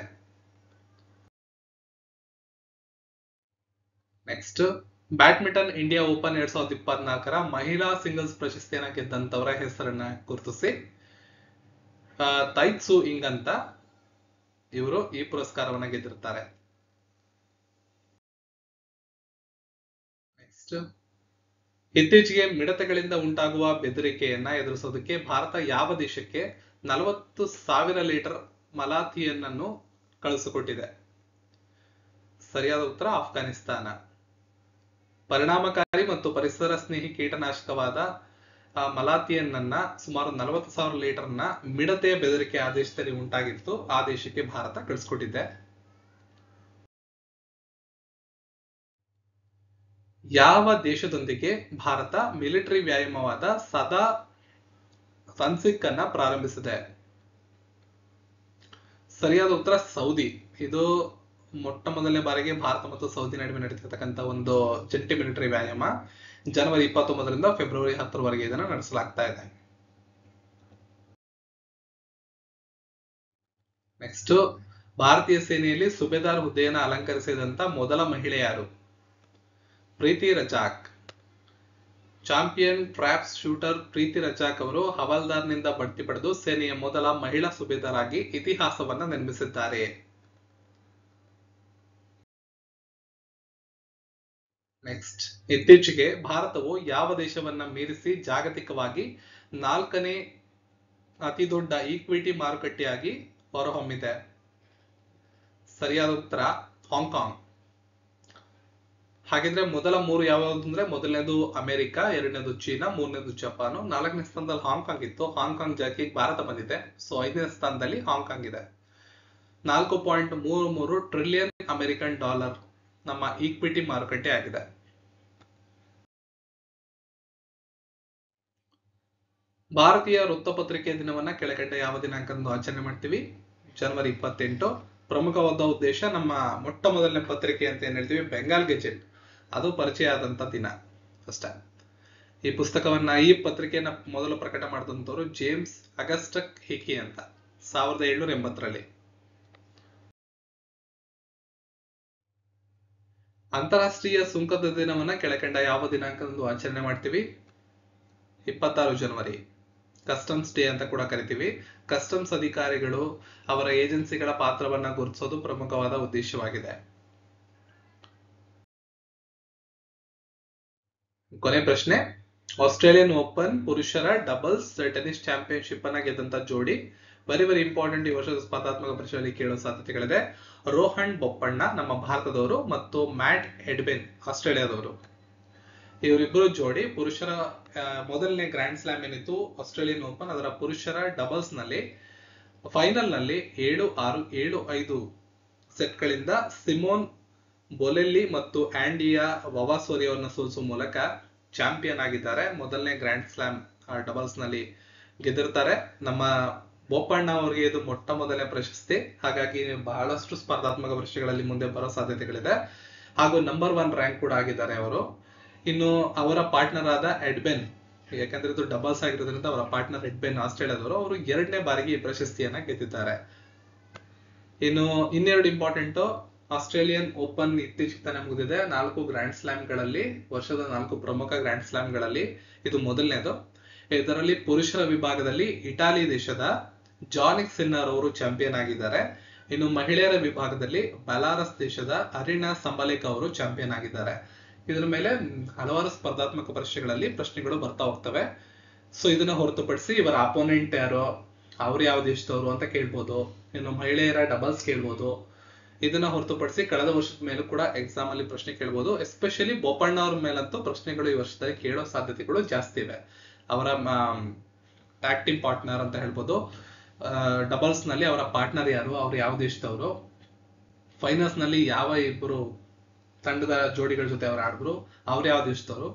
ನೆಕ್ಸ್ಟ್, ಬ್ಯಾಡ್ಮಿಂಟನ್ ಇಂಡಿಯಾ ಓಪನ್ 2024ರ ಮಹಿಳಾ ಸಿಂಗಲ್ಸ್ ಪ್ರಶಸ್ತಿಯನ್ನ ಗೆದ್ದಂತವರ ಹೆಸರನ್ನ ಗುರುತಿಸಿ. ತೈ ತ್ಸು ಇಂಗ್ ಅಂತ ಇವರು ಈ ಪುರಸ್ಕಾರವನ್ನ ಗೆದ್ದಿರ್ತಾರೆ. ನೆಕ್ಸ್ಟ್, ಇತ್ತೀಚೆಗೆ ಮಿಡತೆಗಳಿಂದ ಉಂಟಾಗುವ ಬೆದರಿಕೆಯನ್ನ ಎದುರಿಸೋದಕ್ಕೆ ಭಾರತ ಯಾವ ದೇಶಕ್ಕೆ 40,000 ಲೀಟರ್ ಮಲಾಥಿಯನ್ನನ್ನು ಕಳಿಸಿಕೊಟ್ಟಿದೆ? ಸರಿಯಾದ ಉತ್ತರ ಅಫ್ಘಾನಿಸ್ತಾನ. ಪರಿಣಾಮಕಾರಿ ಮತ್ತು ಪರಿಸರ ಸ್ನೇಹಿ ಕೀಟನಾಶಕವಾದ ಮಲಾಥಿಯನ್ನ ಸುಮಾರು 40,000 ಲೀಟರ್ನ ಮಿಡತೆಯ ಬೆದರಿಕೆ ಆ ದೇಶದಲ್ಲಿ ಉಂಟಾಗಿತ್ತು, ಆ ದೇಶಕ್ಕೆ ಭಾರತ ಕಳಿಸ್ಕೊಟ್ಟಿದೆ. ಯಾವ ದೇಶದೊಂದಿಗೆ ಭಾರತ ಮಿಲಿಟರಿ ವ್ಯಾಯಾಮವಾದ ಸದಾ ಸನ್ಸಿಕ್ ಅನ್ನ ಪ್ರಾರಂಭಿಸಿದೆ? ಸರಿಯಾದ ಉತ್ತರ ಸೌದಿ. ಇದು ಮೊಟ್ಟ ಮೊದಲನೇ ಬಾರಿಗೆ ಭಾರತ ಮತ್ತು ಸೌದಿ ನಡುವೆ ನಡೀತಿರ್ತಕ್ಕಂಥ ಒಂದು ಜಂಟಿ ಮಿಲಿಟರಿ ವ್ಯಾಯಾಮ. ಜನವರಿ 29ರಿಂದ ಫೆಬ್ರವರಿ 10ರವರೆಗೆ ಇದನ್ನು ನಡೆಸಲಾಗ್ತಾ ಇದೆ. ನೆಕ್ಸ್ಟ್, ಭಾರತೀಯ ಸೇನೆಯಲ್ಲಿ ಸುಬೇದಾರ್ ಹುದ್ದೆಯನ್ನು ಅಲಂಕರಿಸಿದಂತ ಮೊದಲ ಮಹಿಳೆ ಯಾರು? ಪ್ರೀತಿ ರಜಾಕ್. ಚಾಂಪಿಯನ್ ಟ್ರ್ಯಾಪ್ ಶೂಟರ್ ಪ್ರೀತಿ ರಜಾಕ್ ಅವರು ಹವಾಲ್ದಾರ್ನಿಂದ ಬಡ್ತಿ ಪಡೆದು ಸೇನೆಯ ಮೊದಲ ಮಹಿಳಾ ಸುಬೇದಾರ್ ಆಗಿ ಇತಿಹಾಸವನ್ನ ನಿರ್ಮಿಸಿದ್ದಾರೆ. ನೆಕ್ಸ್ಟ್, ಇತ್ತೀಚೆಗೆ ಭಾರತವು ಯಾವ ದೇಶವನ್ನ ಮೀರಿಸಿ ಜಾಗತಿಕವಾಗಿ 4ನೇ ಅತಿ ದೊಡ್ಡ ಈಕ್ವಿಟಿ ಮಾರುಕಟ್ಟೆಯಾಗಿ ಹೊರಹೊಮ್ಮಿದೆ? ಸರಿಯಾದ ಉತ್ತರ ಹಾಂಗ್ಕಾಂಗ್. ಹಾಗಿದ್ರೆ ಮೊದಲ 3 ಯಾವ್ಯಾವ್ದು ಅಂದ್ರೆ, ಮೊದಲನೇದು ಅಮೆರಿಕ, 2ನೇದು ಚೀನಾ, 3ನೇದು ಜಪಾನ್, 4ನೇ ಸ್ಥಾನದಲ್ಲಿ ಹಾಂಗ್ಕಾಂಗ್ ಇತ್ತು. ಹಾಂಗ್ಕಾಂಗ್ ಜಾಗಕ್ಕೆ ಭಾರತ ಬಂದಿದೆ. ಸೊ 5ನೇ ಸ್ಥಾನದಲ್ಲಿ ಹಾಂಗ್ಕಾಂಗ್ ಇದೆ. 4.33 ಟ್ರಿಲಿಯನ್ ಅಮೆರಿಕನ್ ಡಾಲರ್ ನಮ್ಮ ಈಕ್ವಿಟಿ ಮಾರುಕಟ್ಟೆ ಆಗಿದೆ. ಭಾರತೀಯ ವೃತ್ತಪತ್ರಿಕೆ ದಿನವನ್ನ ಕೆಳಕಂಡ ಯಾವ ದಿನಾಂಕದಂದು ಆಚರಣೆ ಮಾಡ್ತೀವಿ? ಜನವರಿ 28. ಪ್ರಮುಖವಾದ ಉದ್ದೇಶ, ನಮ್ಮ ಮೊಟ್ಟ ಮೊದಲನೇ ಪತ್ರಿಕೆ ಅಂತ ಏನ್ ಹೇಳ್ತೀವಿ, ಬೆಂಗಾಲ್ ಗೆಜೆಟ್, ಅದು ಪರಿಚಯ ಆದಂತ ದಿನ ಅಷ್ಟೇ. ಈ ಪತ್ರಿಕೆಯನ್ನ ಮೊದಲು ಪ್ರಕಟ ಮಾಡಿದಂತವರು ಜೇಮ್ಸ್ ಅಗಸ್ಟಕ್ ಹಿಕಿ ಅಂತ 1780ರಲ್ಲಿ. ಅಂತಾರಾಷ್ಟ್ರೀಯ ಸುಂಕದ ದಿನವನ್ನ ಕೆಳಕಂಡ ಯಾವ ದಿನಾಂಕದಂದು ಆಚರಣೆ ಮಾಡ್ತೀವಿ? 26 ಜನವರಿ. ಕಸ್ಟಮ್ಸ್ ಡೇ ಅಂತ ಕೂಡ ಕರಿತೀವಿ. ಕಸ್ಟಮ್ಸ್ ಅಧಿಕಾರಿಗಳು ಅವರ ಏಜೆನ್ಸಿಗಳ ಪಾತ್ರವನ್ನ ಗುರುತಿಸೋದು ಪ್ರಮುಖವಾದ ಉದ್ದೇಶವಾಗಿದೆ. ಕೊನೆ ಪ್ರಶ್ನೆ, ಆಸ್ಟ್ರೇಲಿಯನ್ ಓಪನ್ ಪುರುಷರ ಡಬಲ್ಸ್ ಟೆನಿಸ್ ಚಾಂಪಿಯನ್ಶಿಪ್ ಅನ್ನ ಗೆದ್ದಂತ ಜೋಡಿ, ವೆರಿ ಇಂಪಾರ್ಟೆಂಟ್, ಈ ವರ್ಷದ ಸ್ಪರ್ಧಾತ್ಮಕ ಪರೀಕ್ಷೆಯಲ್ಲಿ ಕೇಳುವ ಸಾಧ್ಯತೆಗಳಿದೆ. ರೋಹನ್ ಬೋಪಣ್ಣ ನಮ್ಮ ಭಾರತದವರು ಮತ್ತು ಮ್ಯಾಟ್ ಹೆಡ್ಬೆನ್ ಆಸ್ಟ್ರೇಲಿಯಾದವರು. ಇವರಿಬ್ಬರು ಜೋಡಿ ಪುರುಷರ ಮೊದಲನೇ ಗ್ರ್ಯಾಂಡ್ ಸ್ಲಾಮ್ ಏನಿತ್ತು ಆಸ್ಟ್ರೇಲಿಯನ್ ಓಪನ್, ಅದರ ಪುರುಷರ ಡಬಲ್ಸ್ ನಲ್ಲಿ ಫೈನಲ್ ನಲ್ಲಿ 7-6, 7-5 ಸೆಟ್ ಗಳಿಂದ ಸಿಮೋನ್ ಬೊಲೆಲ್ಲಿ ಮತ್ತು ಆಂಡಿಯಾ ವವಾಸೋರಿ ಅವರನ್ನ ಸೋಲಿಸುವ ಮೂಲಕ ಚಾಂಪಿಯನ್ ಆಗಿದ್ದಾರೆ. ಮೊದಲನೇ ಗ್ರ್ಯಾಂಡ್ ಸ್ಲಾಮ್ ಡಬಲ್ಸ್ ನಲ್ಲಿ ಗೆದ್ದಿರ್ತಾರೆ. ನಮ್ಮ ಬೋಪಣ್ಣ ಅವರಿಗೆ ಇದು ಮೊಟ್ಟ ಮೊದಲನೇ ಪ್ರಶಸ್ತಿ. ಹಾಗಾಗಿ ಬಹಳಷ್ಟು ಸ್ಪರ್ಧಾತ್ಮಕ ಪರೀಕ್ಷೆಗಳಲ್ಲಿ ಮುಂದೆ ಬರೋ ಸಾಧ್ಯತೆಗಳಿದೆ. ಹಾಗೂ ನಂಬರ್ 1 ರ್ಯಾಂಕ್ ಕೂಡ ಆಗಿದ್ದಾರೆ ಅವರು. ಇನ್ನು ಅವರ ಪಾರ್ಟ್ನರ್ ಆದ ಎಡ್ಬೆನ್, ಯಾಕಂದ್ರೆ ಇದು ಡಬಲ್ಸ್ ಆಗಿರೋದ್ರಿಂದ ಅವರ ಪಾರ್ಟ್ನರ್ ಎಡ್ಬೆನ್ ಆಸ್ಟ್ರೇಲಿಯಾದವರು, ಅವರು 2ನೇ ಬಾರಿಗೆ ಈ ಪ್ರಶಸ್ತಿಯನ್ನ ಗೆದ್ದಿದ್ದಾರೆ. ಇನ್ನು ಇನ್ನೆರಡು ಇಂಪಾರ್ಟೆಂಟ್, ಆಸ್ಟ್ರೇಲಿಯನ್ ಓಪನ್ ಇತ್ತೀಚೆಗೆ ತಾನೇ ಮುಗಿದಿದೆ. 4 ಗ್ರ್ಯಾಂಡ್ ಸ್ಲಾಮ್ ಗಳಲ್ಲಿ, ವರ್ಷದ 4 ಪ್ರಮುಖ ಗ್ರ್ಯಾಂಡ್ ಸ್ಲಾಮ್ ಗಳಲ್ಲಿ ಇದು ಮೊದಲನೇದು. ಇದರಲ್ಲಿ ಪುರುಷರ ವಿಭಾಗದಲ್ಲಿ ಇಟಾಲಿ ದೇಶದ ಜಾನಿಕ್ ಸಿನ್ನರ್ ಅವರು ಚಾಂಪಿಯನ್ ಆಗಿದ್ದಾರೆ. ಇನ್ನು ಮಹಿಳೆಯರ ವಿಭಾಗದಲ್ಲಿ ಬೆಲಾರಸ್ ದೇಶದ ಅರಿನಾ ಸಂಬಲೇಕ್ ಅವರು ಚಾಂಪಿಯನ್ ಆಗಿದ್ದಾರೆ. ಇದರ ಮೇಲೆ ಹಲವಾರು ಸ್ಪರ್ಧಾತ್ಮಕ ಪರೀಕ್ಷೆಗಳಲ್ಲಿ ಪ್ರಶ್ನೆಗಳು ಬರ್ತಾ ಹೋಗ್ತವೆ. ಸೊ ಇದನ್ನ ಹೊರತುಪಡಿಸಿ ಇವರ ಅಪೋನೆಂಟ್ ಯಾರು, ಅವ್ರು ಯಾವ ದೇಶದವರು ಅಂತ ಕೇಳ್ಬೋದು. ಇನ್ನು ಮಹಿಳೆಯರ ಡಬಲ್ಸ್ ಕೇಳ್ಬೋದು. ಇದನ್ನ ಹೊರತುಪಡಿಸಿ ಕಳೆದ ವರ್ಷದ ಮೇಲೂ ಕೂಡ ಎಕ್ಸಾಮ್ ಅಲ್ಲಿ ಪ್ರಶ್ನೆ ಕೇಳ್ಬೋದು. ಎಸ್ಪೆಷಲಿ ಬೋಪಣ್ಣ ಅವ್ರ ಮೇಲಂತೂ ಪ್ರಶ್ನೆಗಳು ಈ ವರ್ಷದಲ್ಲಿ ಕೇಳೋ ಸಾಧ್ಯತೆಗಳು ಜಾಸ್ತಿ ಇವೆ. ಅವರ ಟ್ಯಾಗ್ ಟೀಮ್ ಪಾರ್ಟ್ನರ್ ಅಂತ ಹೇಳ್ಬೋದು. ಡಬಲ್ಸ್ ನಲ್ಲಿ ಅವರ ಪಾರ್ಟ್ನರ್ ಯಾರು, ಅವ್ರು ಯಾವ ದೇಶದವರು, ಫೈನಲ್ಸ್ ನಲ್ಲಿ ಯಾವ ಇಬ್ಬರು ತಂಡದ ಜೋಡಿಗಳ ಜೊತೆ ಅವ್ರು ಆಡಿದ್ರು, ಅವ್ರು ಯಾವ ದೇಶದವರು,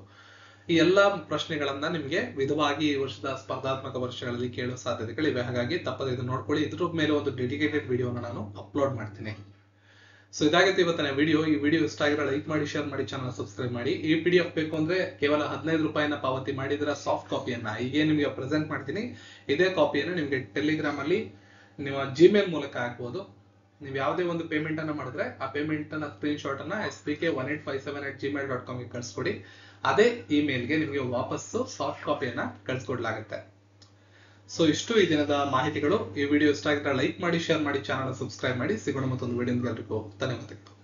ಈ ಎಲ್ಲಾ ಪ್ರಶ್ನೆಗಳನ್ನ ನಿಮಗೆ ವಿಧವಾಗಿ ಈ ವರ್ಷದ ಸ್ಪರ್ಧಾತ್ಮಕ ವರ್ಷಗಳಲ್ಲಿ ಕೇಳುವ ಸಾಧ್ಯತೆಗಳಿವೆ. ಹಾಗಾಗಿ ತಪ್ಪದೆ ಇದು ನೋಡ್ಕೊಳ್ಳಿ. ಇದ್ರ ಮೇಲೆ ಒಂದು ಡೆಡಿಕೇಟೆಡ್ ವಿಡಿಯೋನ ನಾನು ಅಪ್ಲೋಡ್ ಮಾಡ್ತೀನಿ. ಸೊ ಇದಾಗಿತ್ತು ಇವತ್ತಿನ ವಿಡಿಯೋ. ಈ ವಿಡಿಯೋ ಇಷ್ಟ ಆಗಿರೋ ಲೈಕ್ ಮಾಡಿ, ಶೇರ್ ಮಾಡಿ, ಚಾನಲ್ ಸಬ್ಸ್ಕ್ರೈಬ್ ಮಾಡಿ. ಈ PDF ಬೇಕು ಅಂದ್ರೆ ಕೇವಲ 15 ರೂಪಾಯಿನ ಪಾವತಿ ಮಾಡಿದ್ರೆ ಸಾಫ್ಟ್ ಕಾಪಿಯನ್ನ ಈಗ ನಿಮಗೆ ಪ್ರೆಸೆಂಟ್ ಮಾಡ್ತೀನಿ. ಇದೇ ಕಾಪಿಯನ್ನು ನಿಮಗೆ ಟೆಲಿಗ್ರಾಮ್ ಅಲ್ಲಿ ನಿಮ್ಮ ಜಿಮೇಲ್ ಮೂಲಕ ಹಾಕ್ಬೋದು. ನೀವು ಯಾವುದೇ ಒಂದು ಪೇಮೆಂಟ್ ಅನ್ನ ಮಾಡಿದ್ರೆ ಆ ಪೇಮೆಂಟ್ ನ ಸ್ಕ್ರೀನ್ ಶಾಟ್ ಅನ್ನ spk1857@gmail.com ಗೆ ಕಳಿಸ್ಕೊಡಿ. ಅದೇ ಇಮೇಲ್ಗೆ ನಿಮಗೆ ವಾಪಸ್ಸು ಸಾಫ್ಟ್ ಕಾಪಿಯನ್ನ ಕಳಿಸ್ಕೊಡ್ಲಾಗುತ್ತೆ. ಸೊ ಇಷ್ಟು ಈ ದಿನದ ಮಾಹಿತಿಗಳು. ಈ ವಿಡಿಯೋ ಇಷ್ಟ ಆಗಿದ್ರೆ ಲೈಕ್ ಮಾಡಿ, ಶೇರ್ ಮಾಡಿ, ಚಾನಲ್ ಸಬ್ಸ್ಕ್ರೈಬ್ ಮಾಡಿ. ಸಿಗೋಣ ಮತ್ತೊಂದು ವಿಡಿಯೋ. ಎಲ್ರಿಗೂ ಧನ್ಯವಾದಗಳು.